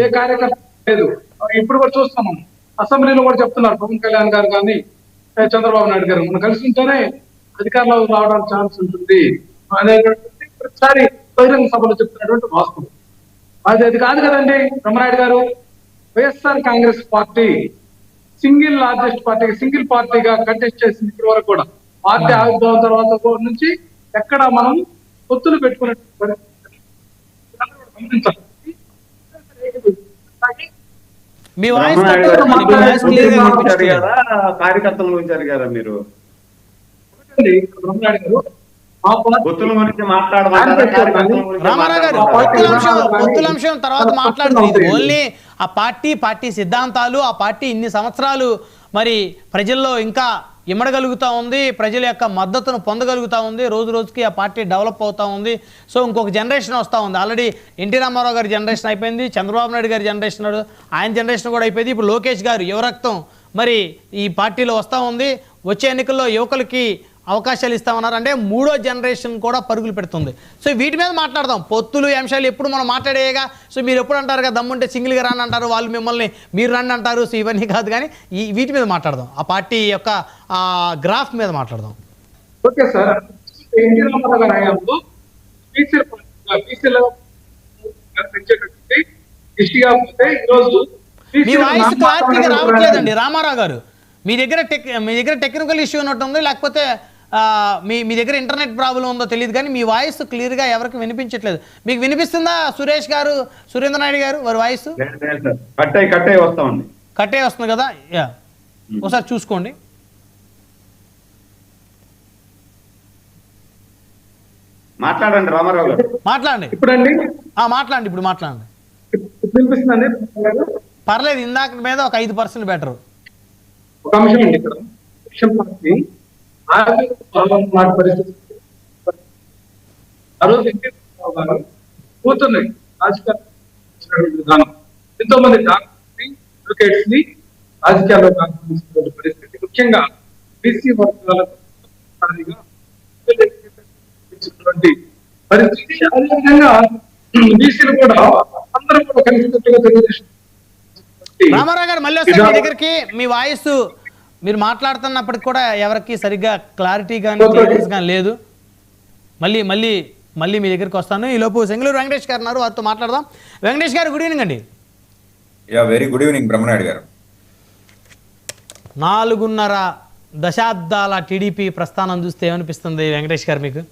D: ఏ కార్యకర్త లేదు. ఇప్పుడు కూడా చూస్తున్నాం, అసెంబ్లీలో కూడా చెప్తున్నారు పవన్ కళ్యాణ్ గారు కానీ చంద్రబాబు నాయుడు గారు, మనం కలిసి ఉంటేనే అధికారంలో రావడానికి ఛాన్స్ ఉంటుంది అనేటువంటి ప్రతిసారి బహిరంగ సభలో చెప్తున్నటువంటి వాస్తవం. అది కాదు కదండి బ్రహ్మనాయుడు గారు. YSR Congress party single largest పార్టీగా, సింగిల్ పార్టీగా కంటెస్ట్ చేసింది ఇప్పటి వరకు కూడా. పార్టీ ఆవిర్భావం తర్వాత నుంచి ఎక్కడ మనం పొత్తులు పెట్టుకునే
A: కార్యకర్తల గురించి అడిగారా మీరు?
D: బ్రహ్మనాయుడు గారు, మా పార్టీ
A: పొత్తుల గురించి మాట్లాడమంటారా? కార్యకర్తల గురించి
B: రామారావు గారు
A: మాట్లాడమంటారా?
B: పొత్తుల అంశం తర్వాత మాట్లాడుతుంది. ఓన్లీ ఆ పార్టీ సిద్ధాంతాలు, ఆ పార్టీ ఇన్ని సంవత్సరాలు మరి ప్రజల్లో ఇంకా ఇమ్మడగలుగుతూ ఉంది, ప్రజల యొక్క మద్దతును పొందగలుగుతూ ఉంది, రోజు రోజుకి ఆ పార్టీ డెవలప్ అవుతూ ఉంది. సో ఇంకొక జనరేషన్ వస్తూ ఉంది. ఆల్రెడీ ఎన్టీ రామారావు గారి జనరేషన్ అయిపోయింది, చంద్రబాబు నాయుడు గారి జనరేషన్, ఆయన జనరేషన్ కూడా అయిపోయింది. ఇప్పుడు లోకేష్ గారు యువరక్తం మరి ఈ పార్టీలో వస్తూ ఉంది. వచ్చే ఎన్నికల్లో యువకులకి అవకాశాలు ఇస్తామన్నారు. అంటే మూడో జనరేషన్ కూడా పరుగులు పెడుతుంది. సో వీటి మీద మాట్లాడదాం. పొత్తులు అంశాలు ఎప్పుడు మనం మాట్లాడేయగా. సో మీరు ఎప్పుడు అంటారు కదా, దమ్ముంటే సింగిల్గా రాని అంటారు, వాళ్ళు మిమ్మల్ని మీరు రండి అంటారు. సో ఇవన్నీ కాదు, కానీ వీటి మీద మాట్లాడదాం. ఆ పార్టీ యొక్క గ్రాఫ్ మీద మాట్లాడదాం.
D: Okay sir. ఎన్టీ రామారావు గారి హయాంలో బీసీల పెంచేటటువంటి దృష్టిగా పోతే ఈరోజు
B: మీ వాయిస్ క్లారిటీగా రావట్లేదండి రామారావు గారు. మీ దగ్గర టెక్నికల్ ఇష్యూ ఉన్నట్టుంది, లేకపోతే మీ దగ్గర ఇంటర్నెట్ ప్రాబ్లం ఉందో తెలియదు, కానీ మీ వాయిస్ క్లియర్గా ఎవరికి వినిపించట్లేదు. మీకు వినిపిస్తుందా సురేష్ గారు, సురేంద్ర నాయుడు గారు వారి వాయిస్?
A: కట్టే వస్తా ఉంది.
B: కట్టే వస్తుంది కదా, యా ఒకసారి చూసుకోండి.
A: మాట్లాడండి రామారావు గారు.
B: మాట్లాడండి
D: ఇప్పుడండి.
B: మాట్లాడండి, ఇప్పుడు మాట్లాడండి.
D: వినిపిస్తుందండి?
B: పర్లేదు, ఇందాక మీద ఒక 5% బెటర్.
D: ఒక అంశం అండి ఇక్కడ. విషయం పార్టీ నాటి పరిస్థితి ఆ రోజు ఎన్టీ రామారావు గారు కూతుర్ని రాజకీయాలు విధానం, ఎంతో మంది అడ్వకేట్స్ ని రాజకీయాల్లో కాల్పించిన పరిస్థితి, ముఖ్యంగా బీసీ వర్గాలకు పరిస్థితి. అదేవిధంగా బీసీలు కూడా అందరూ కూడా కలిసికట్టుగా తెలుగుదేశం.
B: రామారావు గారు మళ్ళీ వస్తే మీ దగ్గరికి మీ వాయిస్ మీరు మాట్లాడుతున్నప్పటికి కూడా ఎవరికి సరిగ్గా క్లారిటీ కానీ క్లియరెన్స్ కానీ లేదు. మళ్ళీ మీ దగ్గరికి వస్తాను. ఈలోపు సెంగులూరు వెంకటేష్ గారు ఉన్నారు, వారితో మాట్లాడదాం. వెంకటేష్ గారు గుడ్ ఈవినింగ్ అండి.
E: వెరీ గుడ్ ఈవినింగ్ బ్రహ్మనాయుడు గారు.
B: 4.5 దశాబ్దాల టీడీపీ ప్రస్థానం చూస్తే ఏమనిపిస్తుంది వెంకటేష్ గారు మీకు?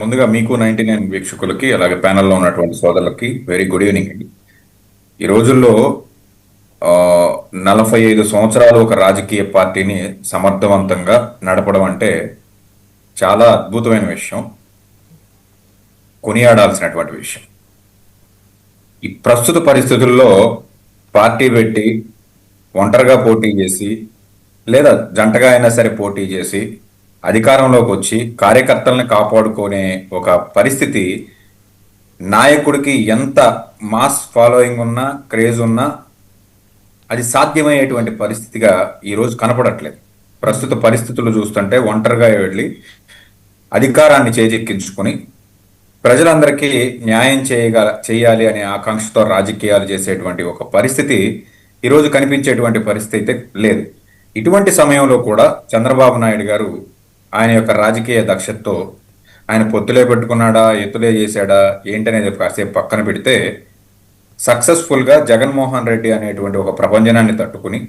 E: ముందుగా మీకు 99 వీక్షకులకి అలాగే ప్యానల్లో ఉన్నటువంటి సోదరులకి వెరీ గుడ్ ఈవినింగ్ అండి. ఈ రోజుల్లో 45 సంవత్సరాలు ఒక రాజకీయ పార్టీని సమర్థవంతంగా నడపడం అంటే చాలా అద్భుతమైన విషయం, కొనియాడాల్సినటువంటి విషయం. ఈ ప్రస్తుత పరిస్థితుల్లో పార్టీ పెట్టి ఒంటరిగా పోటీ చేసి లేదా జంటగా అయినా సరే పోటీ చేసి అధికారంలోకి వచ్చి కార్యకర్తలను కాపాడుకునే ఒక పరిస్థితి నాయకుడికి ఎంత మాస్ ఫాలోయింగ్ ఉన్నా, క్రేజ్ ఉన్నా అది సాధ్యమయ్యేటువంటి పరిస్థితిగా ఈరోజు కనపడట్లేదు. ప్రస్తుత పరిస్థితులు చూస్తుంటే ఒంటరిగా వెళ్ళి అధికారాన్ని చేజెక్కించుకొని ప్రజలందరికీ న్యాయం చేయాలి అనే ఆకాంక్షతో రాజకీయాలు చేసేటువంటి ఒక పరిస్థితి ఈరోజు కనిపించేటువంటి పరిస్థితి అయితే లేదు. ఇటువంటి సమయంలో కూడా చంద్రబాబు నాయుడు గారు ఆయన యొక్క రాజకీయ దక్షతతో ఆయన పొత్తులే పెట్టుకున్నాడా, ఎత్తులే చేశాడా ఏంటనేది కాసేపు పక్కన పెడితే సక్సెస్ఫుల్గా జగన్మోహన్ రెడ్డి అనేటువంటి ఒక ప్రపంచనాన్ని తట్టుకుని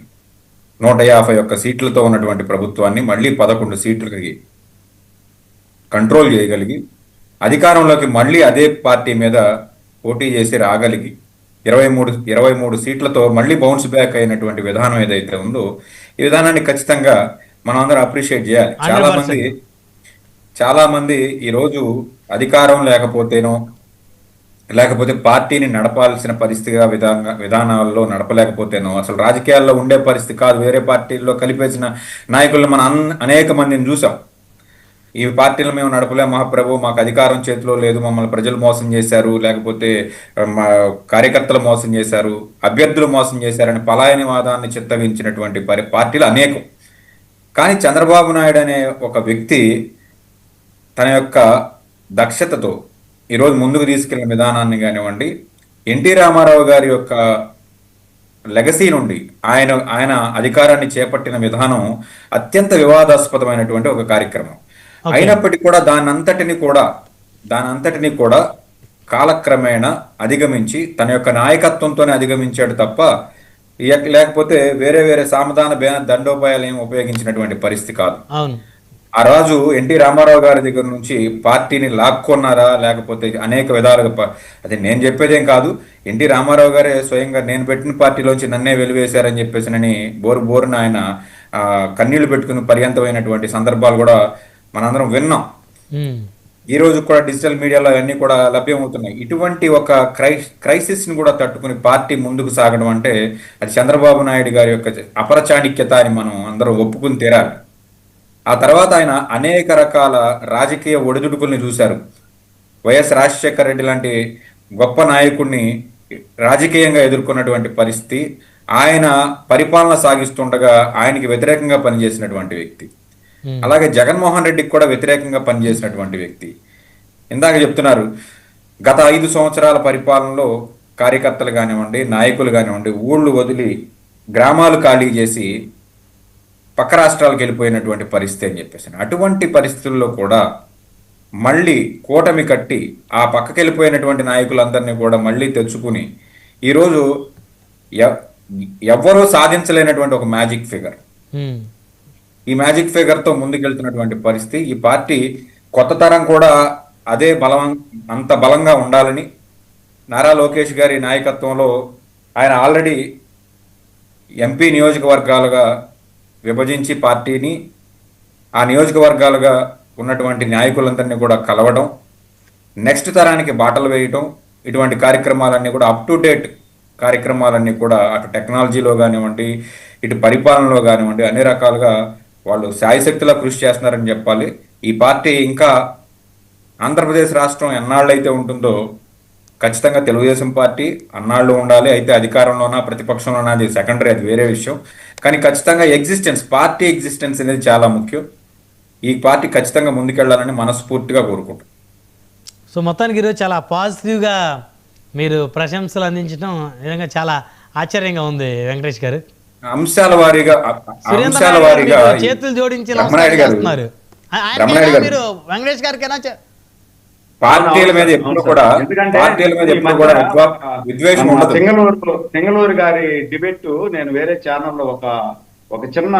E: 151 సీట్లతో ఉన్నటువంటి ప్రభుత్వాన్ని మళ్ళీ 11 సీట్లకి కంట్రోల్ చేయగలిగి అధికారంలోకి మళ్ళీ అదే పార్టీ మీద పోటీ చేసి రాగలిగి 23 సీట్లతో మళ్ళీ బౌన్స్ బ్యాక్ అయినటువంటి విధానం ఏదైతే ఉందో ఈ విధానాన్ని ఖచ్చితంగా మనం అందరం అప్రిషియేట్ చేయాలి. చాలా మంది ఈరోజు అధికారం లేకపోతే పార్టీని నడపాల్సిన పరిస్థితిగా విధానాల్లో నడపలేకపోతేనో అసలు రాజకీయాల్లో ఉండే పరిస్థితి కాదు, వేరే పార్టీల్లో కలిపేసిన నాయకులను మనం అనేక మందిని చూసాం. ఈ పార్టీలు మేము నడపలే మహాప్రభు, మాకు అధికారం చేతిలో లేదు, మమ్మల్ని ప్రజలు మోసం చేశారు, లేకపోతే మా కార్యకర్తలు మోసం చేశారు, అభ్యర్థులు మోసం చేశారని పలాయనివాదాన్ని చిత్తగించినటువంటి పార్టీలు అనేకం. కానీ చంద్రబాబు నాయుడు అనే ఒక వ్యక్తి తన యొక్క దక్షతతో ఈరోజు ముందుకు తీసుకెళ్లిన విధానాన్ని కానివ్వండి, ఎన్టీ రామారావు గారి యొక్క లెగసీ నుండి ఆయన అధికారాన్ని చేపట్టిన విధానం అత్యంత వివాదాస్పదమైనటువంటి ఒక కార్యక్రమం అయినప్పటికీ కూడా దానంతటిని కూడా కాలక్రమేణా అధిగమించి తన యొక్క నాయకత్వంతోనే అధిగమించాడు తప్ప లేకపోతే వేరే సామధాన దండోపాయాలు ఏమి ఉపయోగించినటువంటి పరిస్థితి కాదు. ఆ రాజు ఎన్టీ రామారావు గారి దగ్గర నుంచి పార్టీని లాక్కొన్నారా, లేకపోతే అనేక విధాలుగా, అది నేను చెప్పేదేం కాదు, ఎన్టీ రామారావు గారే స్వయంగా నేను పెట్టిన పార్టీలోంచి నన్నే వెలివేశారని చెప్పేసి బోరున ఆయన కన్నీళ్లు పెట్టుకుని పర్యంతమైనటువంటి సందర్భాలు కూడా మనందరం విన్నాం.
B: ఉమ్.
E: ఈ రోజు కూడా డిజిటల్ మీడియాలో అవన్నీ కూడా లభ్యమవుతున్నాయి. ఇటువంటి ఒక క్రైసిస్ ని కూడా తట్టుకుని పార్టీ ముందుకు సాగడం అంటే అది చంద్రబాబు నాయుడు గారి యొక్క అపరచాణిక్యత అని మనం అందరూ ఒప్పుకుని తీరాలి. ఆ తర్వాత ఆయన అనేక రకాల రాజకీయ ఒడిదుడుకుల్ని చూశారు. వైఎస్ రాజశేఖర రెడ్డి లాంటి గొప్ప నాయకుడిని రాజకీయంగా ఎదుర్కొన్నటువంటి పరిస్థితి, ఆయన పరిపాలన సాగిస్తుండగా ఆయనకి వ్యతిరేకంగా పనిచేసినటువంటి వ్యక్తి. అలాగే జగన్మోహన్ రెడ్డికి కూడా వ్యతిరేకంగా పనిచేసినటువంటి వ్యక్తి. ఇందాక చెప్తున్నారు, గత 5 సంవత్సరాల పరిపాలనలో కార్యకర్తలు కానివ్వండి, నాయకులు కానివ్వండి, ఊళ్ళు వదిలి గ్రామాలు ఖాళీ చేసి పక్క రాష్ట్రాలకు వెళ్ళిపోయినటువంటి పరిస్థితి అని చెప్పేసి. అటువంటి పరిస్థితుల్లో కూడా మళ్ళీ కూటమి కట్టి ఆ పక్కకి వెళ్ళిపోయినటువంటి నాయకులందరినీ కూడా మళ్ళీ తెచ్చుకుని ఈరోజు ఎవ్వరూ సాధించలేనటువంటి ఒక మ్యాజిక్ ఫిగర్, ఈ మ్యాజిక్ ఫిగర్ తో ముందుకెళ్తున్నటువంటి పరిస్థితి. ఈ పార్టీ కొత్త తరం కూడా అదే అంత బలంగా ఉండాలని నారా లోకేష్ గారి నాయకత్వంలో ఆయన ఆల్రెడీ ఎంపీ నియోజకవర్గాలుగా విభజించి పార్టీని ఆ నియోజకవర్గాలుగా ఉన్నటువంటి నాయకులందరినీ కూడా కలవడం, నెక్స్ట్ తరానికి బాటలు వేయటం, ఇటువంటి కార్యక్రమాలన్నీ కూడా అప్ టు డేట్ కార్యక్రమాలన్నీ కూడా అటు టెక్నాలజీలో కానివ్వండి, ఇటు పరిపాలనలో కానివ్వండి, అన్ని రకాలుగా వాళ్ళు శాయశక్తిలో కృషి చేస్తున్నారని చెప్పాలి. ఈ పార్టీ ఇంకా ఆంధ్రప్రదేశ్ రాష్ట్రం ఎన్నాళ్ళైతే ఉంటుందో ఖచ్చితంగా తెలుగుదేశం పార్టీ అన్నాళ్ళు ఉండాలి. అయితే అధికారంలోనా ప్రతిపక్షంలోనా అది సెకండరీ, అది వేరే విషయం. కానీ ఖచ్చితంగా పార్టీ ఎగ్జిస్టెన్స్ అనేది చాలా ముఖ్యం. ఈ పార్టీ ఖచ్చితంగా ముందుకెళ్లాలని మనస్ఫూర్తిగా కోరుకుంటాం.
B: సో మొత్తానికి ఈరోజు చాలా పాజిటివ్గా మీరు ప్రశంసలు అందించడం నిజంగా చాలా ఆశ్చర్యంగా ఉంది వెంకటేష్ గారు.
E: అంశాల వారీగా
B: చేతులు జోడించి మీరు వెంకటేష్ గారికి
E: పార్టీల మీద ఎప్పుడు కూడా విద్వేషం ఉండదు.
A: సింగళూరు గారి డిబేట్ నేను వేరే ఛానల్లో ఒక చిన్న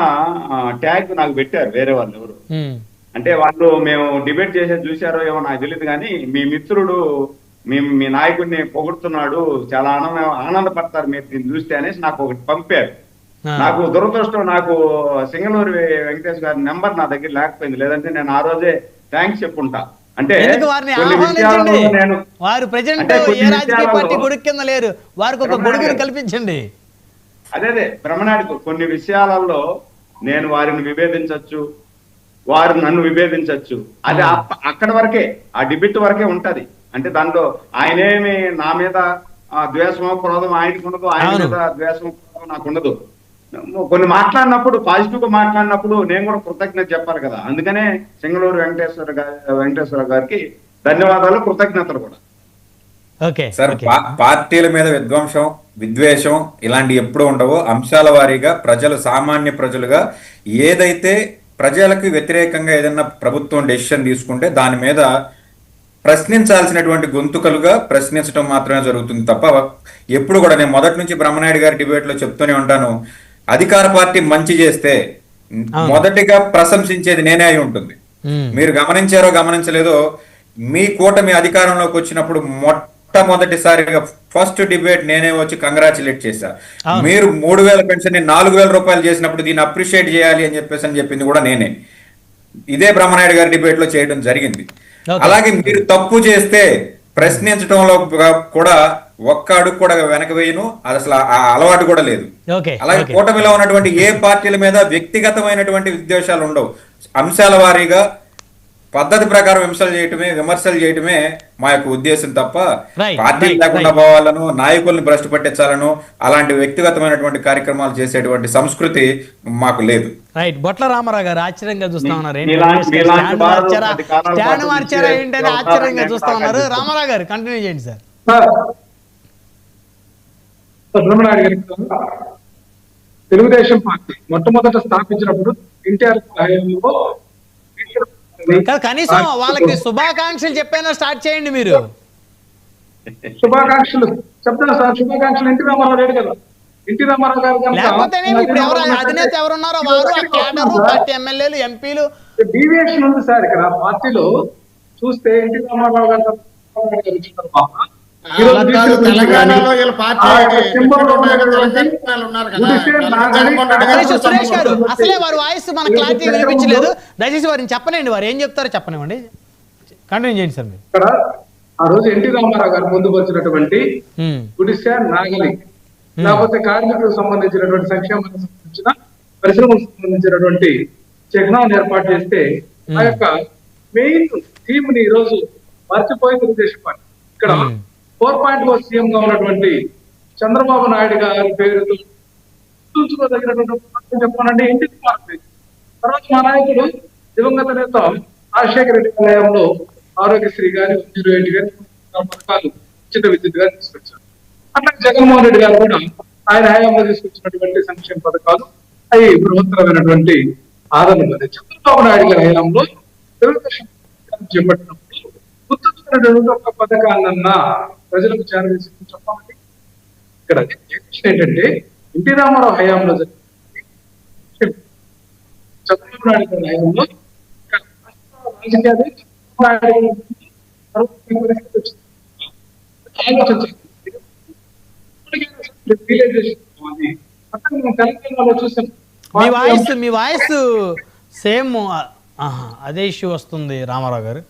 A: ట్యాగ్ నాకు పెట్టారు వేరే వాళ్ళు ఎవరు, అంటే వాళ్ళు మేము డిబేట్ చేసేది చూసారో ఏమో నాకు తెలియదు, కానీ మీ మిత్రుడు మీ నాయకుడిని పొగుడుతున్నాడు, చాలా ఆనందపడతారు మీరు దీన్ని చూస్తే అనేసి నాకు ఒకటి పంపారు. నాకు దురదృష్టం, నాకు సింగళూరు వెంకటేష్ గారి నెంబర్ నా దగ్గర లేకపోయింది, లేదంటే నేను ఆ రోజే థ్యాంక్స్ చెప్పుంటా. అంటే
B: కల్పించండి.
A: అదే బ్రహ్మనాయుడు కొన్ని విషయాలలో నేను వారిని విభేదించవచ్చు, వారు నన్ను విభేదించవచ్చు, అది అక్కడ వరకే, ఆ డిబేట్ వరకే ఉంటది. అంటే దాంట్లో ఆయనేమి నా మీద ద్వేషమో క్రోధం ఆయనకు ఉండదు, ఆయన మీద ద్వేషమో క్రోధం నాకు ఉండదు. కొన్ని మాట్లాడినప్పుడు పాజిటివ్ గా మాట్లాడినప్పుడు నేను కూడా కృతజ్ఞత చెప్పాలి కదా, అందుకనే సింగళూరు వెంకటేశ్వర గారికి ధన్యవాదాలు, కృతజ్ఞతలు కూడా.
E: సార్, పార్టీల మీద విద్వేషం ఇలాంటి ఎప్పుడు ఉండవు. అంశాల వారీగా ప్రజలు, సామాన్య ప్రజలుగా ఏదైతే ప్రజలకు వ్యతిరేకంగా ఏదైనా ప్రభుత్వం డెసిషన్ తీసుకుంటే దాని మీద ప్రశ్నించాల్సినటువంటి గొంతుకలుగా ప్రశ్నించడం మాత్రమే జరుగుతుంది తప్ప ఎప్పుడు కూడా, నేను మొదటి నుంచి బ్రహ్మనాయుడు గారి డిబేట్ లో చెప్తూనే ఉంటాను, అధికార పార్టీ మంచి చేస్తే మొదటిగా ప్రశంసించేది నేనే అయి ఉంటుంది. మీరు గమనించారో గమనించలేదో, మీ కూటమి అధికారంలోకి వచ్చినప్పుడు మొట్టమొదటిసారిగా ఫస్ట్ డిబేట్ నేనే వచ్చి కంగ్రాచులేట్ చేశా. మీరు 3,000 పెన్షన్ 4,000 రూపాయలు చేసినప్పుడు దీన్ని అప్రిషియేట్ చేయాలి అని చెప్పింది కూడా నేనే. ఇదే బ్రహ్మనాయుడు గారి డిబేట్ లో చేయడం జరిగింది. అలాగే మీరు తప్పు చేస్తే ప్రశ్నించడంలో కూడా ఒక్క అడుగు కూడా వెనక వేయను, అది అసలు ఆ అలవాటు కూడా లేదు. అలాగే కూటమిలో ఉన్నటువంటి ఏ పార్టీల మీద వ్యక్తిగతమైనటువంటి విద్వేషాలు ఉండవు. అంశాల వారీగా పద్ధతి ప్రకారం విమర్శలు చేయటమే మా యొక్క ఉద్దేశం తప్ప పార్టీలు లేకుండా పోవాలను, నాయకుల్ని భ్రష్టు పట్టించాలను, అలాంటి వ్యక్తిగతమైనటువంటి కార్యక్రమాలు చేసేటువంటి సంస్కృతి మాకు లేదు.
B: రైట్. బొట్ల రామారావు గారు ఆశ్చర్యంగా చూస్తా ఉన్నారు, ఆశ్చర్యంగా చూస్తా ఉన్నారు. రామారావు గారు కంటిన్యూ చేయండి సార్.
D: బ్రహ్మనాయుడు గారి తెలుగుదేశం పార్టీ మొట్టమొదట స్థాపించినప్పుడు ఎన్టీఆర్
B: కనీసం వాళ్ళకి శుభాకాంక్షలు చెప్పైనా స్టార్ట్ చేయండి మీరు.
D: శుభాకాంక్షలు చెప్తాను సార్. శుభాకాంక్షలు ఎన్టీ రామారావు లేడు కదా, ఎన్టీ రామారావు గారు
B: లేకపోతే ఇప్పుడు అధినేత ఎవరున్నారో వారు పార్టీ ఎమ్మెల్యేలు ఎంపీలు
D: డీవియేషన్ ఉంది సార్ ఇక్కడ పార్టీలో చూస్తే. ఎన్టీ రామారావు గారు ఈ రోజు
C: అలా
D: బీసీల
C: కాదు,
D: గురించి
C: తెలంగాణలో
D: కానీ,
C: వీళ్ళ పార్టీ
D: ఆ యొక్క సింబల్ లో
C: ఉన్నాయని
D: ఉన్నటువంటి
C: తెలంగాణలో ఉన్నారు కదా.
D: గుడిసె నాగలి,
C: జగన్మోహన్ రెడ్డి గారు
B: సురేష్ సురేష్ గారు
D: చూస్తాము.
B: అసలే వారి వాయిస్ మన క్లారిటీ వినిపించలేదు. దయచేసి వారిని చెప్పనండి, వారు ఏం చెప్తారో చెప్పనివ్వండి. కంటిన్యూ చేయండి సార్ మీరు.
D: ఇక్కడ ఆ రోజు ఎన్టీ రామారావు గారు పొందుపరిచినటువంటి గుడిసె నాగలి, లేకపోతే కార్మికులకు సంబంధించినటువంటి సంక్షేమానికి సంబంధించిన పరిశ్రమలకు సంబంధించినటువంటి చిహ్నాన్ని ఏర్పాటు చేస్తే ఆ యొక్క మెయిన్ థీమ్ ని ఈ రోజు మర్చిపోయి తెలుగుదేశం పార్టీ ఇక్కడ 4.0 సీఎం గా ఉన్నటువంటి చంద్రబాబు నాయుడు గారి పేరుతో గుర్తుంచుకోదగినటువంటి చెప్పాలంటే ఎన్టీ కుమార్ పేరు. తర్వాత మా నాయకుడు దివంగత నేత రాజశేఖర రెడ్డి ఆలయంలో ఆరోగ్యశ్రీ గాని 108 గాని పథకాలు ఉచిత విద్యుత్ గాని తీసుకొచ్చారు. అట్లా జగన్మోహన్ రెడ్డి గారు కూడా ఆయన హయాంలో తీసుకొచ్చినటువంటి సంక్షేమ పథకాలు అవి బృహత్తరమైనటువంటి ఆదరణ పొందాయి. చంద్రబాబు నాయుడు గారి హయాంలో తెలుగుదేశం చేపట్టినప్పుడు గుర్తుంచుకున్నటువంటి ఒక పథకాలన్నా ప్రజలకు చేరవేసి చెప్పాలండి. ఇక్కడ ఏంటంటే ఎన్టీ రామారావు హయాంలో జరిగింది, చంద్రబాబు నాయుడు గారి హయాంలో రాజకీయాలు తెలంగాణలో చూసాం.
B: మీ వాయిస్ సేమ్ అదే ఇష్యూ వస్తుంది రామారావు గారు.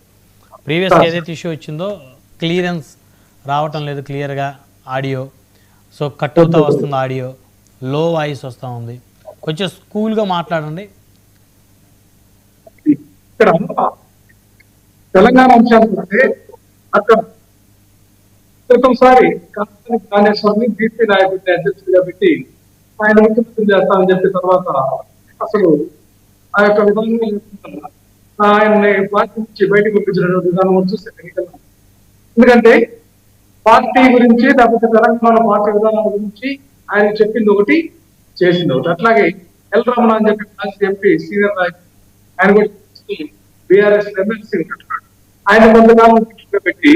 B: ప్రీవియస్ ఏదైతే ఇష్యూ వచ్చిందో క్లియరెన్స్ రావటం లేదు క్లియర్గా ఆడియో. సో కట్ అవుతా వస్తుంది ఆడియో, లో వాయిస్ వస్తూ ఉంది. కొంచెం కూల్గా మాట్లాడండి.
D: ఇక్కడ తెలంగాణ అంశాలు అక్కడ క్రితంసారి కాళేశ్వరిని బీపీ నాయకుడిని అధ్యక్షుడిగా పెట్టి ఆయన ముఖ్యమంత్రి చేస్తామని చెప్పిన తర్వాత అసలు ఆ యొక్క విధానం ఆయన్ని పార్టీ నుంచి బయటకు పంపించినటువంటి విధానం చూస్తే, ఎందుకంటే పార్టీ గురించి లేకపోతే తెలంగాణ పార్టీ విధానాల గురించి ఆయన చెప్పింది ఒకటి చేసింది ఒకటి. అట్లాగే ఎల్ రమణ అని చెప్పి మాజీ ఎంపీ సీనియర్ నాయకుడు, ఆయన కూడా బీఆర్ఎస్ ఎమ్మెల్సీ ఉంటున్నాడు. ఆయన కొంతకాలం పెట్టి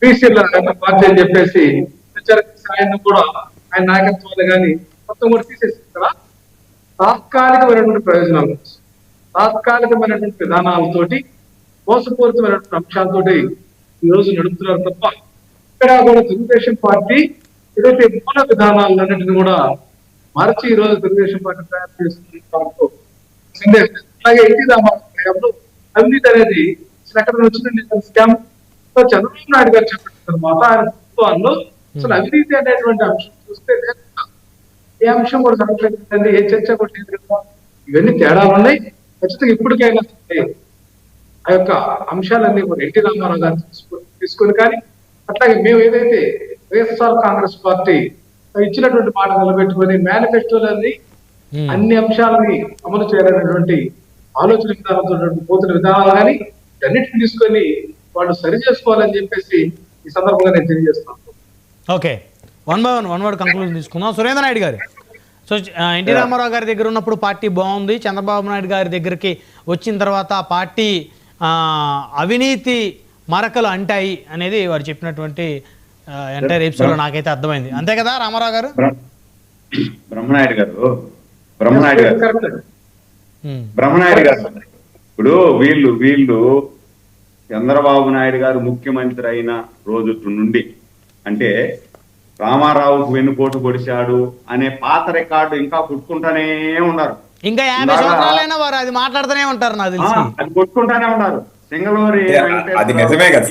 D: బీసీల పార్టీ అని చెప్పేసి ఆయన కూడా ఆయన నాయకత్వాలు కానీ మొత్తం కూడా తీసేసి ఇక్కడ తాత్కాలికమైనటువంటి ప్రయోజనాలు, తాత్కాలికమైనటువంటి విధానాలతోటి మోసపూరితమైనటువంటి అంశాలతోటి ఈ రోజు నడుపుతున్నారు తప్ప ఇక్కడ కూడా తెలుగుదేశం పార్టీ ఏదైతే మూల విధానాలన్నింటినీ కూడా మరచి ఈ రోజు తెలుగుదేశం పార్టీ తయారు చేస్తుంది. అలాగే ఎన్టీ రామారావు అవినీతి అనేది అసలు ఎక్కడ వచ్చిందండి స్కామ్. చంద్రబాబు నాయుడు గారు చెప్పిన తర్వాత ఆయన ప్రభుత్వాల్లో అసలు అవినీతి అనేటువంటి అంశం చూస్తే ఏ అంశం కూడా జరగలేదు, ఏ చర్చ కూడా లేదు కదా. ఇవన్నీ తేడాలు ఉన్నాయి. ఖచ్చితంగా ఇప్పటికైనా ఆ యొక్క అంశాలన్నీ కూడా ఎన్టీ రామారావు గారు తీసుకొని కానీ అట్లాగే మేము ఏదైతే వైఎస్ఆర్ కాంగ్రెస్ పార్టీ ఇచ్చినటువంటి మాట నిలబెట్టుకొని మేనిఫెస్టోలన్నీ అన్ని అంశాలని అమలు చేయాలనేటువంటి ఆలోచన విధానంతో పోతున్న విధానాలు కానీ అన్నిటిని తీసుకొని వాళ్ళు సరి చేసుకోవాలని చెప్పేసి ఈ సందర్భంగా నేను తెలియజేస్తాను.
B: ఓకే, వన్ వర్డ్ కంక్లూజన్ తీసుకుందాం. సురేంద్ర నాయుడు గారు, సో ఎన్టీ రామారావు గారి దగ్గర ఉన్నప్పుడు పార్టీ బాగుంది, చంద్రబాబు నాయుడు గారి దగ్గరికి వచ్చిన తర్వాత పార్టీ అవినీతి మరకలు అంటాయి అనేది వారు చెప్పినటువంటి ఎంటైర్ ఎపిసోడ్లో నాకైతే అర్థమైంది. అంతే కదా రామారావు గారు?
A: బ్రహ్మనాయుడు గారు ఇప్పుడు వీళ్ళు చంద్రబాబు నాయుడు గారు ముఖ్యమంత్రి అయిన రోజు నుండి అంటే రామారావుకు వెన్నుపోటు పొడిచాడు అనే పాత రికార్డు ఇంకా కొట్టుకుంటానే ఉన్నారు.
B: ఇంకా 50 సంవత్సరాలైనా వారు అది మాట్లాడుతూనే ఉంటారు. నాకు తెలిసి
A: అది కొట్టుకుంటానే ఉన్నారు.
E: అది నిజమే కదా.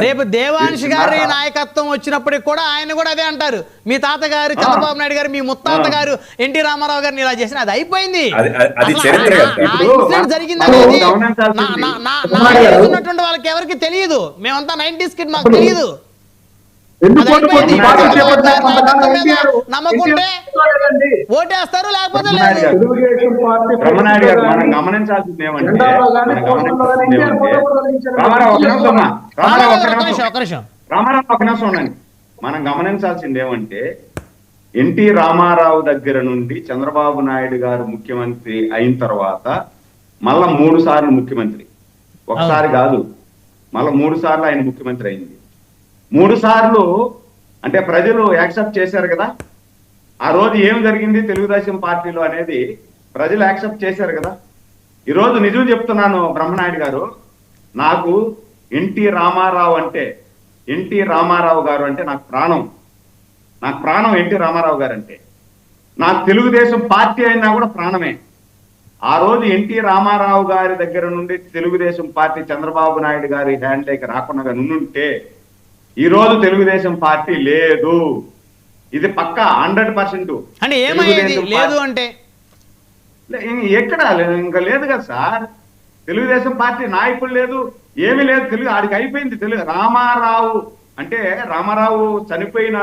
B: రేపు దేవాంశ్ గారి నాయకత్వం వచ్చినప్పటికి కూడా ఆయన కూడా అదే అంటారు, మీ తాతగారు చంద్రబాబు నాయుడు గారు, మీ ముత్తాత గారు ఎన్టీ రామారావు గారిని ఇలా చేసిన అది అయిపోయింది. జరిగింది అనేది ఉన్నటువంటి వాళ్ళకి ఎవరికి తెలియదు. మేమంతా 90s కిడ్, మాకు తెలియదు. నమ్మకుంటే ఓటేస్తారు, లేకపోతే లేదు.
A: బ్రహ్మనాయుడు గారు మనం గమనించాల్సింది ఏమంటే మనం గమనించాల్సింది ఏమంటే ఎన్టీ రామారావు దగ్గర నుండి చంద్రబాబు నాయుడు గారు ముఖ్యమంత్రి అయిన తర్వాత మళ్ళా 3 సార్లు ముఖ్యమంత్రి, ఒకసారి కాదు మళ్ళా 3 సార్లు ఆయన ముఖ్యమంత్రి అయింది. 3 సార్లు అంటే ప్రజలు యాక్సెప్ట్ చేశారు కదా. ఆ రోజు ఏం జరిగింది తెలుగుదేశం పార్టీలో అనేది ప్రజలు యాక్సెప్ట్ చేశారు కదా. ఈరోజు నిజం చెప్తున్నాను బ్రహ్మనాయుడు గారు, నాకు ఎన్టీ రామారావు అంటే ఎన్టీ రామారావు గారు అంటే నాకు ప్రాణం ఎన్టీ రామారావు గారు అంటే. నాకు తెలుగుదేశం పార్టీ అయినా కూడా ప్రాణమే. ఆ రోజు ఎన్టీ రామారావు గారి దగ్గర నుండి తెలుగుదేశం పార్టీ చంద్రబాబు నాయుడు గారి హ్యాండ్లోకి రాకుండా నుండుంటే ఈ రోజు తెలుగుదేశం పార్టీ లేదు. ఇది పక్కా 100%.
B: అంటే ఏమయ్యేది లేదు అంటే
A: ఎక్కడ ఇంకా లేదు కదా సార్. తెలుగుదేశం పార్టీ నాయకులు లేదు, ఏమీ లేదు. తెలుగు ఆడికి అయిపోయింది. తెలుగు రామారావు అంటే రామారావు చనిపోయిన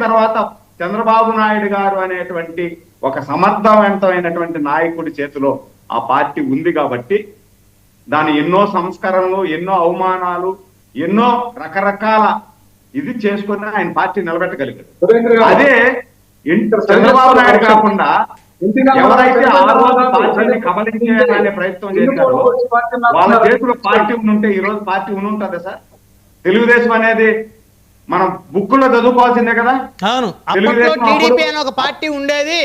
A: తర్వాత చంద్రబాబు నాయుడు గారు అనేటువంటి ఒక సమర్థవంతమైనటువంటి నాయకుడి చేతిలో ఆ పార్టీ ఉంది కాబట్టి దాని ఎన్నో సంస్కరణలు, ఎన్నో అవమానాలు, ఎన్నో రకరకాల ఇది చేసుకుని ఆయన పార్టీ నిలబెట్టగలిగారు. అదే చంద్రబాబు నాయుడు కాకుండా ఎవరైతే ఆ రోజు పార్టీని కబలించాలనే ప్రయత్నం చేశారో వాళ్ళ చేతిలో పార్టీ ఉంటే ఈ రోజు పార్టీ ఉంటుందా సార్? తెలుగుదేశం అనేది మనం బుక్కుల్లో చదువుకోవాల్సిందే కదా.
B: అవును, అప్పట్లో టీడీపీ అనే ఒక పార్టీ ఉండేది.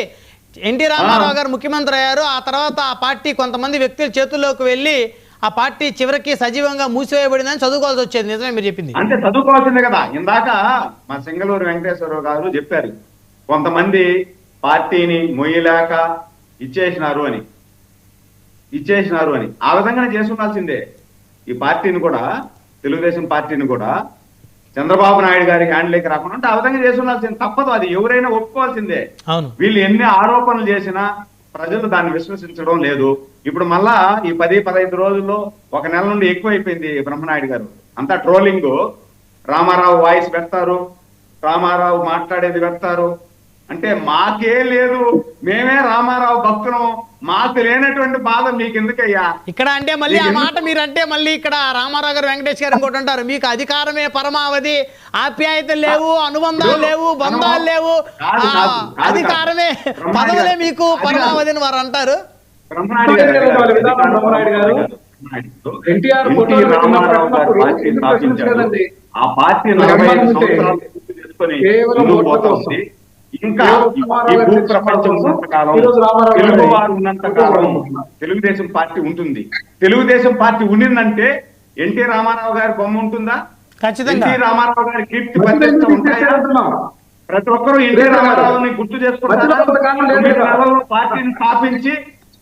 B: ఎన్టీ రామారావు గారు ముఖ్యమంత్రి అయ్యారు. ఆ తర్వాత ఆ పార్టీ కొంతమంది వ్యక్తుల చేతుల్లోకి వెళ్ళి ఆ పార్టీ చివరికి సజీవంగా మూసివేయబడిందని చదువుకోవాల్సి వచ్చేది. నిజమే మీరు చెప్పింది.
A: అంటే చదువుకోవాల్సిందే కదా. ఇందాక మా సింగళూరు వెంకటేశ్వరరావు గారు చెప్పారు, కొంతమంది పార్టీని మొయ్యలేక ఇచ్చేసినారు అని. ఆ విధంగానే చేసుకున్నాల్సిందే ఈ పార్టీని కూడా, తెలుగుదేశం పార్టీని కూడా చంద్రబాబు నాయుడు గారికి హ్యాండ్లోకి రాకుండా అంటే ఆ విధంగా చేసుకున్నాల్సింది. తప్పదు, అది ఎవరైనా ఒప్పుకోవాల్సిందే. వీళ్ళు ఎన్ని ఆరోపణలు చేసినా ప్రజలు దాన్ని విశ్వసించడం లేదు. ఇప్పుడు మళ్ళా ఈ 10-15 రోజుల్లో 1 నెల నుండి ఎక్కువైపోయింది బ్రహ్మనాయుడు గారు. అంతా ట్రోలింగ్. రామారావు వాయిస్ పెడతారు, రామారావు మాట్లాడేది పెడతారు. అంటే మాకే లేదు, మేమే రామారావు భక్తులం, మాకు లేనటువంటి బాధ మీకు ఎందుకయ్యా
B: ఇక్కడ అంటే మళ్ళీ ఆ మాట మీరు అంటే మళ్ళీ ఇక్కడ రామారావు గారు వెంకటేష్ గారు ఇంకోటి అంటారు, మీకు అధికారమే పరమావధి, ఆప్యాయతలు లేవు, అనుబంధాలు లేవు, బంధాలు లేవు, అధికారమే పదవులే మీకు పరమావధి అని వారు అంటారు.
A: ఆ పార్టీ 45 సంవత్సరాలు ఇంకా ఈ భూ ప్రపంచం ఉన్నంతకాలం, తెలుగు వారు ఉన్నంతకాలం తెలుగుదేశం పార్టీ ఉంటుంది. తెలుగుదేశం పార్టీ ఉండిందంటే ఎన్టీ రామారావు గారి బొమ్మ ఉంటుందా? ఎన్టీ రామారావు గారి కీర్తి ప్రతిష్ట ఉంటాయా? ప్రతి ఒక్కరూ ఎన్టీ రామారావుని గుర్తు చేసుకుంటారు. పార్టీని స్థాపించి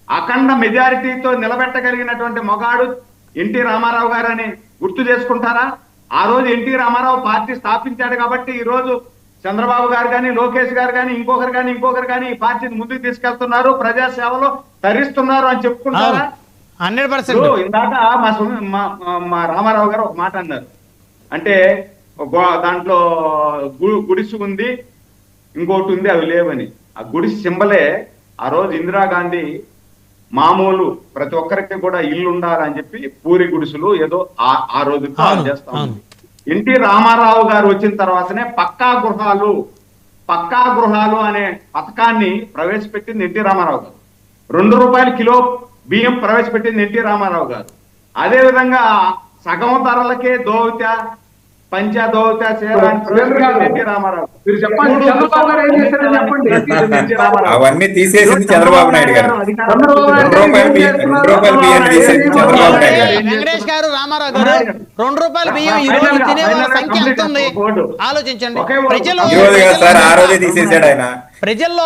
A: అఖండ మెజారిటీతో నిలబెట్టగలిగినటువంటి మొగాడు ఎన్టీ రామారావు గారు అని గుర్తు చేసుకుంటారా? ఆ రోజు ఎన్టీ రామారావు పార్టీ స్థాపించాడు కాబట్టి ఈ రోజు చంద్రబాబు గారు కానీ, లోకేష్ గారు కానీ, ఇంకొకరు కానీ ఈ పార్టీని ముందుకు తీసుకెళ్తున్నారు, ప్రజాసేవలో తరిస్తున్నారు అని చెప్పుకుంటారా?
B: 100%.
A: ఇందాక మా రామారావు గారు ఒక మాట అన్నారు, అంటే దాంట్లో గుడిసు ఉంది, ఇంకోటి ఉంది, అవి లేవని. ఆ గుడిసి సింబలే ఆ రోజు ఇందిరాగాంధీ మామూలు ప్రతి ఒక్కరికి కూడా ఇల్లు ఉండాలని చెప్పి పూరి గుడిసులు ఏదో ఆ రోజు చేస్తా ఉంది. ఎన్టీ రామారావు గారు వచ్చిన తర్వాతనే పక్కా గృహాలు అనే పథకాన్ని ప్రవేశపెట్టింది ఎన్టీ రామారావు గారు. 2 రూపాయల కిలో బియ్యం ప్రవేశపెట్టింది ఎన్టీ రామారావు గారు. అదే విధంగా సగం ధరలకే దోవిత పంచదోవిత ఎన్టీ రామారావు.
E: అవన్నీ తీసేసింది చంద్రబాబు నాయుడు గారు.
B: వెంకటేష్ గారు, రామారావు గారు, 2 రూపాయల బియ్యం ఈ రోజు తినే వాళ్ళ సంఖ్య ఎంత ఉంది ఆలోచించండి. ప్రజల్లో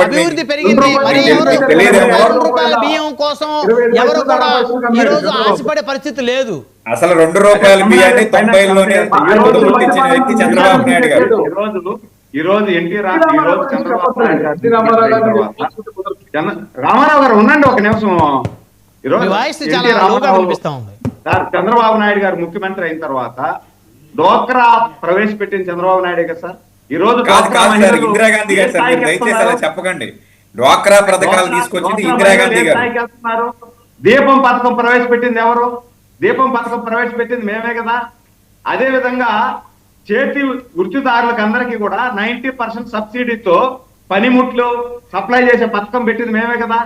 B: అభివృద్ధి పెరిగింది. మరి ఎవరు 2 రూపాయల బియ్యం కోసం ఎవరు కూడా ఈ రోజు ఆశపడే పరిస్థితి లేదు.
E: అసలు 2 రూపాయల బియ్యాన్ని 90లోనే గుర్తించిన వ్యక్తి చంద్రబాబు నాయుడు గారు.
A: ఈ రోజు చంద్రబాబు నాయుడు గారు, రామారావు గారు ఉండండి ఒక నిమిషం. చంద్రబాబు నాయుడు గారు ముఖ్యమంత్రి అయిన తర్వాత డోక్రా ప్రవేశపెట్టిన చంద్రబాబు నాయుడు కదా సార్. ఈ రోజు
E: ఇందిరాగాంధీ గారు సార్, మీరు దయచేసి అలా చెప్పకండి. డ్వాక్రా పథకాలు తీసుకొచ్చింది ఇందిరాగాంధీ గారు.
A: దీపం పథకం ప్రవేశపెట్టింది ఎవరు? దీపం పథకం ప్రవేశపెట్టింది మేమే కదా. అదే విధంగా చేతి వృత్తిదారులకు అందరికీ కూడా 90% సబ్సిడీతో పనిముట్లు సప్లై చేసే పథకం పెట్టింది మేమే కదా.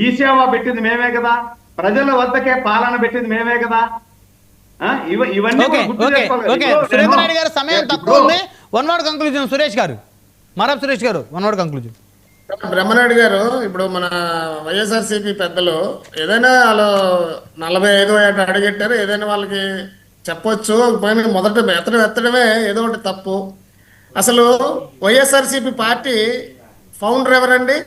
A: ఈ సేవ పెట్టింది మేమే కదా. ప్రజల వద్దకే పాలన పెట్టింది మేమే కదా. ఇవన్నీ
B: సురేంద్ర రెడ్డి గారు సమయం తక్కువ ఉంది. వన్ వర్డ్ కంక్లూజన్ సురేష్ గారు, మరప్ సురేష్ గారు, వన్ వర్డ్ కంక్లూజన్.
C: బ్రహ్మనాయుడు గారు, ఇప్పుడు మన వైఎస్ఆర్సీపీ పెద్దలు ఏదైనా వాళ్ళు 45 ఏట అడిగెట్టారు, ఏదైనా వాళ్ళకి చెప్పొచ్చు. పోయిన మొదట ఎత్తడమే ఏదో ఒకటి తప్పు. అసలు వైఎస్ఆర్సీపీ పార్టీ ఫౌండర్ ఎవరండి?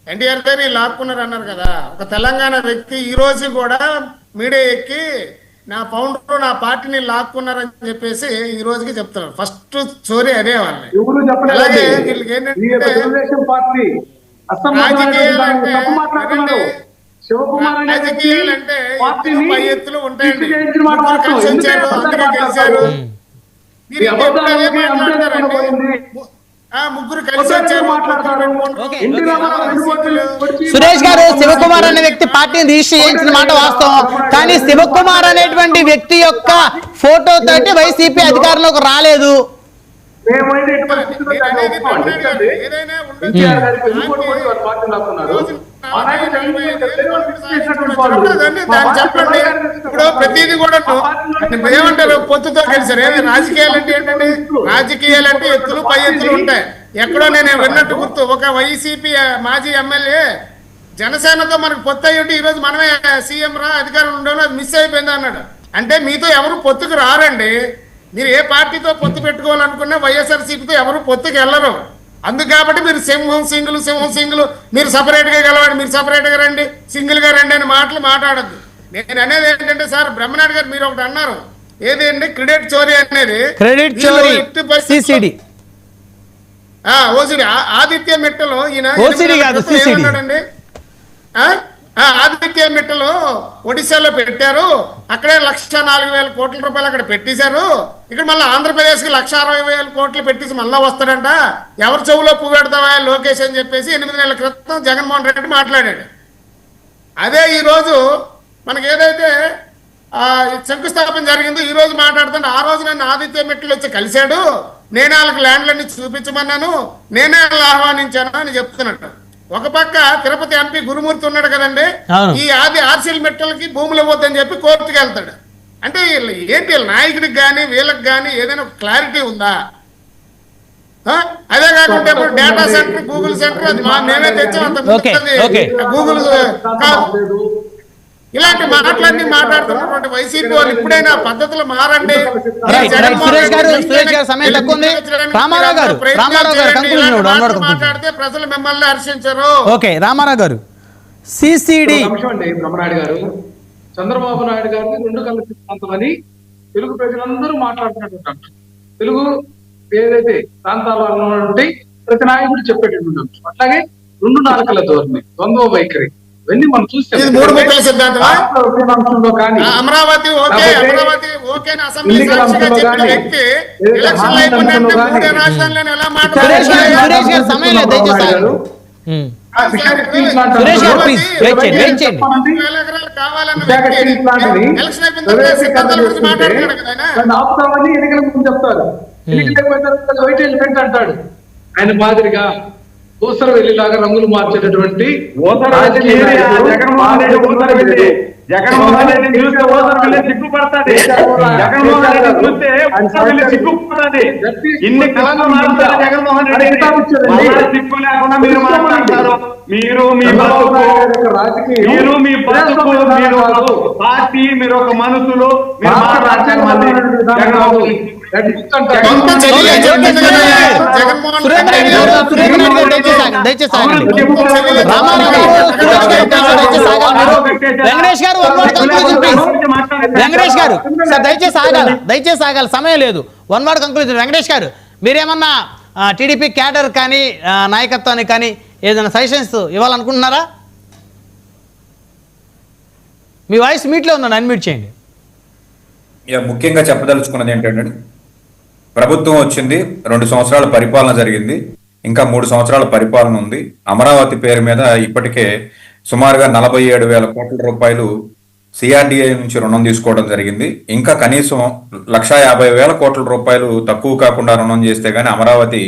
C: ఎన్టీఆర్ గారు లాక్కున్నారు అన్నారు కదా. ఒక తెలంగాణ వ్యక్తి ఈ రోజు కూడా మీడియా ఎక్కి నా ఫౌండర్ నా పార్టీని లాక్కున్నారని చెప్పేసి ఈ రోజుకి చెప్తున్నారు. ఫస్ట్ స్టోరీ అదే వాళ్ళని.
D: ఎవరు
C: అలాగే
D: చెప్పలేదు.
C: వీళ్ళకి
D: ఈ
C: ఏంటంటే
D: తెలుగుదేశం పార్టీ
C: రాజకీయాలంటే
D: తప్పు మాట్లాడుతున్నారు. శివకుమార్ అనే వ్యక్తి
C: రాజకీయాలంటే
D: పార్టీని
C: పై ఎత్తులు ఉంటాయండి.
D: పిచ్చి చేయించిన మాట
C: ముగ్గురు
D: వాస్తవం.
C: కలిసి వచ్చారు,
D: ఎందుకంటే
C: అందుకే
D: అబద్ధాలు
C: గెలిచారు. మీరు
D: ఈ
C: ఎప్పుడు అదే
D: అబద్ధాలకి
C: మాట్లాడతారండి.
D: అంతే పోయింది.
C: ముగ్గురు కలిసి వచ్చారు,
D: మాట్లాడతారు.
B: ఓకే.
D: ఎన్టీ రామారావు రెండు కోట్లు వచ్చి
B: సురేష్ గారు, శివకుమార్ అనే వ్యక్తి పార్టీని రిజిస్టర్ చేయించిన మాట వాస్తవం. కానీ శివకుమార్ అనేటువంటి వ్యక్తి యొక్క ఫోటో తోటి వైసీపీ అధికారంలోకి రాలేదు.
D: మేమైతే ఎటువంటి స్థితిలో
C: నేను అనేది
D: ఒప్పుకోం.
C: పండుగ
D: ఎందుకంటే
C: ఏదైనా
D: ఎన్టీఆర్ గారికి
C: ఉండదు.
D: ఎందుకు పోయి వారు పార్టీ లాక్కున్నారు?
C: రోజు
D: మా నాయకుడు చంద్రబాబు నాయుడు గారు ఫిక్స్ చేసినటువంటి వాళ్ళు.
C: దాన్ని
D: మా పార్టీ
C: చెప్పండి. ఇప్పుడు ప్రతిదీ కూడా ఏమంటారు, పొత్తుతో గెలిచారు. ఏది రాజకీయాలంటే ఏంటండి? రాజకీయాలంటే ఎత్తులు పై ఎత్తులు ఉంటాయి. ఎక్కడో నేను విన్నట్టు గుర్తు, ఒక వైసీపీ మాజీ ఎమ్మెల్యే జనసేనతో మనకు పొత్తు అయ్యి ఈ రోజు మనమే సీఎం రా అధికారం ఉండడం అది మిస్ అయిపోయింది అన్నాడు. అంటే మీతో ఎవరు పొత్తుకు రారండి. మీరు ఏ పార్టీతో పొత్తు పెట్టుకోవాలనుకున్నా వైఎస్ఆర్సీపీతో ఎవరు పొత్తుకు వెళ్ళరు. అందుకు కాబట్టి మీరు సింహం సింగులు మీరు సపరేట్ గా గెలవండి, మీరు సపరేట్ గా రండి, సింగిల్ గా రండి అని మాటలు మాట్లాడద్దు. నేను అనేది ఏంటంటే సార్, బ్రహ్మనాయుడు గారు మీరు ఒకటి అన్నారు, ఏదేంటి క్రెడిట్ చోరీ అనేది.
B: క్రెడిట్ చోరీ సిసిడి
C: ఓసిడి ఆదిత్య మిట్టలో ఈయన
B: ఓసిడి కాదు, సిసిడి.
C: ఏమన్నాడండి? ఆదిత్య మిట్టలు ఒడిశాలో పెట్టారు, అక్కడే 1,04,000 కోట్ల రూపాయలు అక్కడ పెట్టేశారు. ఇక్కడ మళ్ళీ ఆంధ్రప్రదేశ్ కి 1,60,000 కోట్లు పెట్టేసి మళ్ళా వస్తాడంట. ఎవరు చెవులో పువ్వు పెడతావా లోకేష్ అని చెప్పేసి 8 నెలల క్రితం జగన్మోహన్ రెడ్డి మాట్లాడాడు. అదే ఈ రోజు మనకి ఏదైతే శంకుస్థాపన జరిగిందో ఈ రోజు మాట్లాడుతుంటే, ఆ రోజు నన్ను ఆదిత్య మిట్టలు వచ్చి కలిశాడు, నేనే వాళ్ళకి ల్యాండ్లన్నీ చూపించమన్నాను, నేనే వాళ్ళని ఆహ్వానించాను అని చెప్తున్నట్టు. ఒక పక్క తిరుపతి ఎంపీ గురుమూర్తి ఉన్నాడు కదండి, ఈ ఆర్సీఎల్ మెట్టలకి భూములు ఇవ్వద్దని చెప్పి కోర్టుకు వెళ్తాడు. అంటే ఏంటి వీళ్ళ నాయకుడికి కానీ వీళ్ళకి కానీ ఏదైనా క్లారిటీ ఉందా? అదే కాకుండా ఇప్పుడు డేటా సెంటర్, గూగుల్ సెంటర్ అది మేమే తెచ్చాం, అంత గూగుల్ ఇలాంటి మాటలన్నీ మాట్లాడుతున్నటువంటి వైసీపీ వాళ్ళు ఇప్పుడైనా పద్ధతులు మారండి. మాట్లాడితే ప్రజలు మిమ్మల్ని హర్షించరు.
B: ఓకే, రామారావు గారు, సిసిడి
D: బ్రహ్మనాయుడు గారు చంద్రబాబు నాయుడు గారిని 2 కళ్ళ సిద్ధాంతమని తెలుగు ప్రజలందరూ మాట్లాడుతున్నటువంటి తెలుగు ఏదైతే ప్రాంతాల్లో ఉన్నటువంటి ప్రతి నాయకుడు చెప్పేటటువంటి అంశం. అట్లాగే 2 నాలుకల ధోరణి, ద్వంద్వ వైఖరి, ఇవన్నీ మనం చూస్తే
C: Amaravati okay, Amaravati okay assembly సాక్షిగా చెప్పిన వ్యక్తి ఎలక్షన్ అయిపోయినట్టు 3 రాష్ట్రాలను ఎలా మాట్లాడారు?
B: సమయం లేదు, దయచేసి సురేష్ గారు ప్లీజ్ వెయిట్ చేయండి.
C: కావాలన్న వ్యక్తి ఎలక్షన్ అయిపోయిన తర్వాత సిద్ధాంతాల గురించి మాట్లాడుతున్నాడు కదా ఆయన.
D: ఆపుతామని ఎన్నికల ముందు చెప్తారు, ఎన్నికలు అయిపోయిన తర్వాత వైట్ ఎలిఫెంట్ అంటాడు. ఆయన మాదిరిగా ఊసర వెళ్ళిలాగా రంగులు మార్చేటటువంటి
A: జగన్మోహన్ రెడ్డి చూస్తే ఓసర వెళ్ళి సిగ్గుపడతాది. జగన్మోహన్ రెడ్డి చూస్తే ఊసర వెళ్ళి సిగ్గుపడతాది. ఇన్ని కళలు మారుతారు జగన్మోహన్ రెడ్డి, సిగ్గు లేకుండా మీరు మాట్లాడతారు. మీరు మీ బతుకు, మీరు మీ బతుకు, మీరు ఒక పార్టీ, మీరు ఒక మనుషులు, మీరు
B: వెంకటేష్ గారు సార్ దయచేసి ఆగాలి, సమయం లేదు. 1 వర్డ్ కంక్లూజన్. వెంకటేష్ గారు, మీరేమన్నా టీడీపీ క్యాడర్ కానీ నాయకత్వానికి కానీ ఏదైనా సజెషన్స్ ఇవ్వాలనుకుంటున్నారా? మీ వాయిస్ మీట్లో ఉందండి, అన్మ్యూట్ చేయండి.
E: ముఖ్యంగా చెప్పదలుచుకున్నది ఏంటంటే, ప్రభుత్వం వచ్చింది, 2 సంవత్సరాల పరిపాలన జరిగింది, ఇంకా 3 సంవత్సరాల పరిపాలన ఉంది. అమరావతి పేరు మీద ఇప్పటికే సుమారుగా 47,000 కోట్ల రూపాయలు సిఆర్డిఐ నుంచి రుణం తీసుకోవడం జరిగింది. ఇంకా కనీసం 150,000 కోట్ల రూపాయలు తక్కువ కాకుండా రుణం చేస్తే గానీ అమరావతి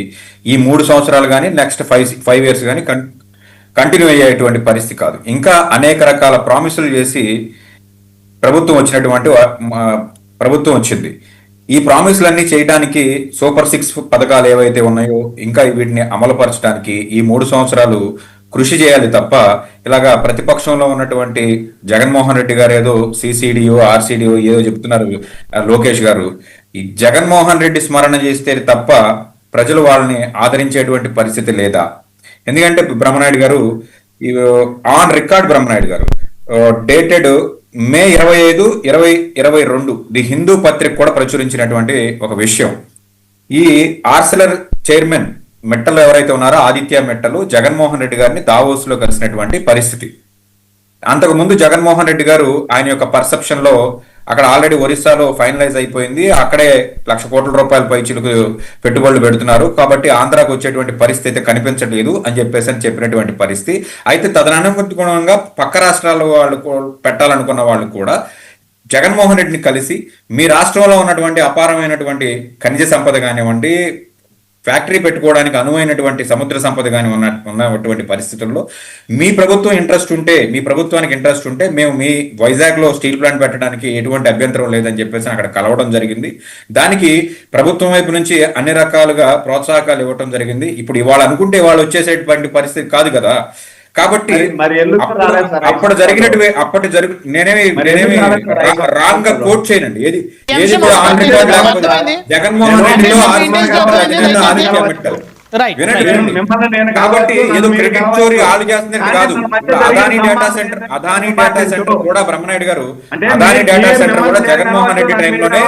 E: ఈ 3 సంవత్సరాలు కానీ నెక్స్ట్ 5 ఇయర్స్ కానీ కంటిన్యూ అయ్యేటువంటి పరిస్థితి కాదు. ఇంకా అనేక రకాల ప్రామిసులు చేసి ప్రభుత్వం వచ్చింది. ఈ ప్రామిస్లన్నీ చేయడానికి సూపర్ 6 పథకాలు ఏవైతే ఉన్నాయో ఇంకా వీటిని అమలుపరచడానికి ఈ 3 సంవత్సరాలు కృషి చేయాలి తప్ప ఇలాగా ప్రతిపక్షంలో ఉన్నటువంటి జగన్మోహన్ రెడ్డి గారు ఏదో సిసిడిఓ ఆర్సిడిఓ ఏదో చెప్తున్నారు లోకేష్ గారు. ఈ జగన్మోహన్ రెడ్డి స్మరణ చేస్తే తప్ప ప్రజలు వాళ్ళని ఆదరించేటువంటి పరిస్థితి లేదా? ఎందుకంటే బ్రహ్మనాయుడు గారు ఆన్ రికార్డ్ బ్రహ్మనాయుడు గారు డేటెడ్ మే 25, 2022 ది హిందూ పత్రిక కూడా ప్రచురించినటువంటి ఒక విషయం. ఈ ఆర్సెలర్ చైర్మన్ మెట్టలు ఎవరైతే ఉన్నారో ఆదిత్య మెట్టలు జగన్మోహన్ రెడ్డి గారిని దావోస్ లో కలిసినటువంటి పరిస్థితి. అంతకు ముందు జగన్మోహన్ రెడ్డి గారు ఆయన యొక్క పర్సెప్షన్ లో అక్కడ ఆల్రెడీ ఒరిస్సాలో ఫైనలైజ్ అయిపోయింది, అక్కడే ₹1,00,000 కోట్ల పైచిలకు పెట్టుబడులు పెడుతున్నారు కాబట్టి ఆంధ్రాకు వచ్చేటువంటి పరిస్థితి కనిపించట్లేదు అని చెప్పినటువంటి పరిస్థితి. అయితే తదనుగుణంగా పక్క రాష్ట్రాల వాళ్ళు పెట్టాలనుకున్న వాళ్ళు కూడా జగన్మోహన్ రెడ్డిని కలిసి మీ రాష్ట్రంలో ఉన్నటువంటి అపారమైనటువంటి ఖనిజ సంపద కానివ్వండి, ఫ్యాక్టరీ పెట్టుకోవడానికి అనువైనటువంటి సముద్ర సంపద కానీ ఉన్నటువంటి పరిస్థితుల్లో మీ ప్రభుత్వం ఇంట్రెస్ట్ ఉంటే, మీ ప్రభుత్వానికి ఇంట్రెస్ట్ ఉంటే మేము మీ వైజాగ్ లో స్టీల్ ప్లాంట్ పెట్టడానికి ఎటువంటి అభ్యంతరం లేదని చెప్పేసి అక్కడ కలవడం జరిగింది. దానికి ప్రభుత్వం వైపు నుంచి అన్ని రకాలుగా ప్రోత్సాహకాలు ఇవ్వడం జరిగింది. ఇప్పుడు ఇవాళ అనుకుంటే వాళ్ళు వచ్చేసేటువంటి పరిస్థితి కాదు కదా. కాబట్టి అప్పుడు జరిగినట్టు నేనేమి రాంగ్ గా కోట్ చేయనండి. ఏది కూడా జగన్మోహన్ రెడ్డిలో కాబట్టి ఏదో క్రెడిట్ చోరీ ఆలు చేస్తున్నట్టు కాదు. అదానీ డేటా సెంటర్ కూడా బ్రహ్మనాయుడు గారు అదానీ డేటా సెంటర్ కూడా జగన్మోహన్ రెడ్డి టైంలోనే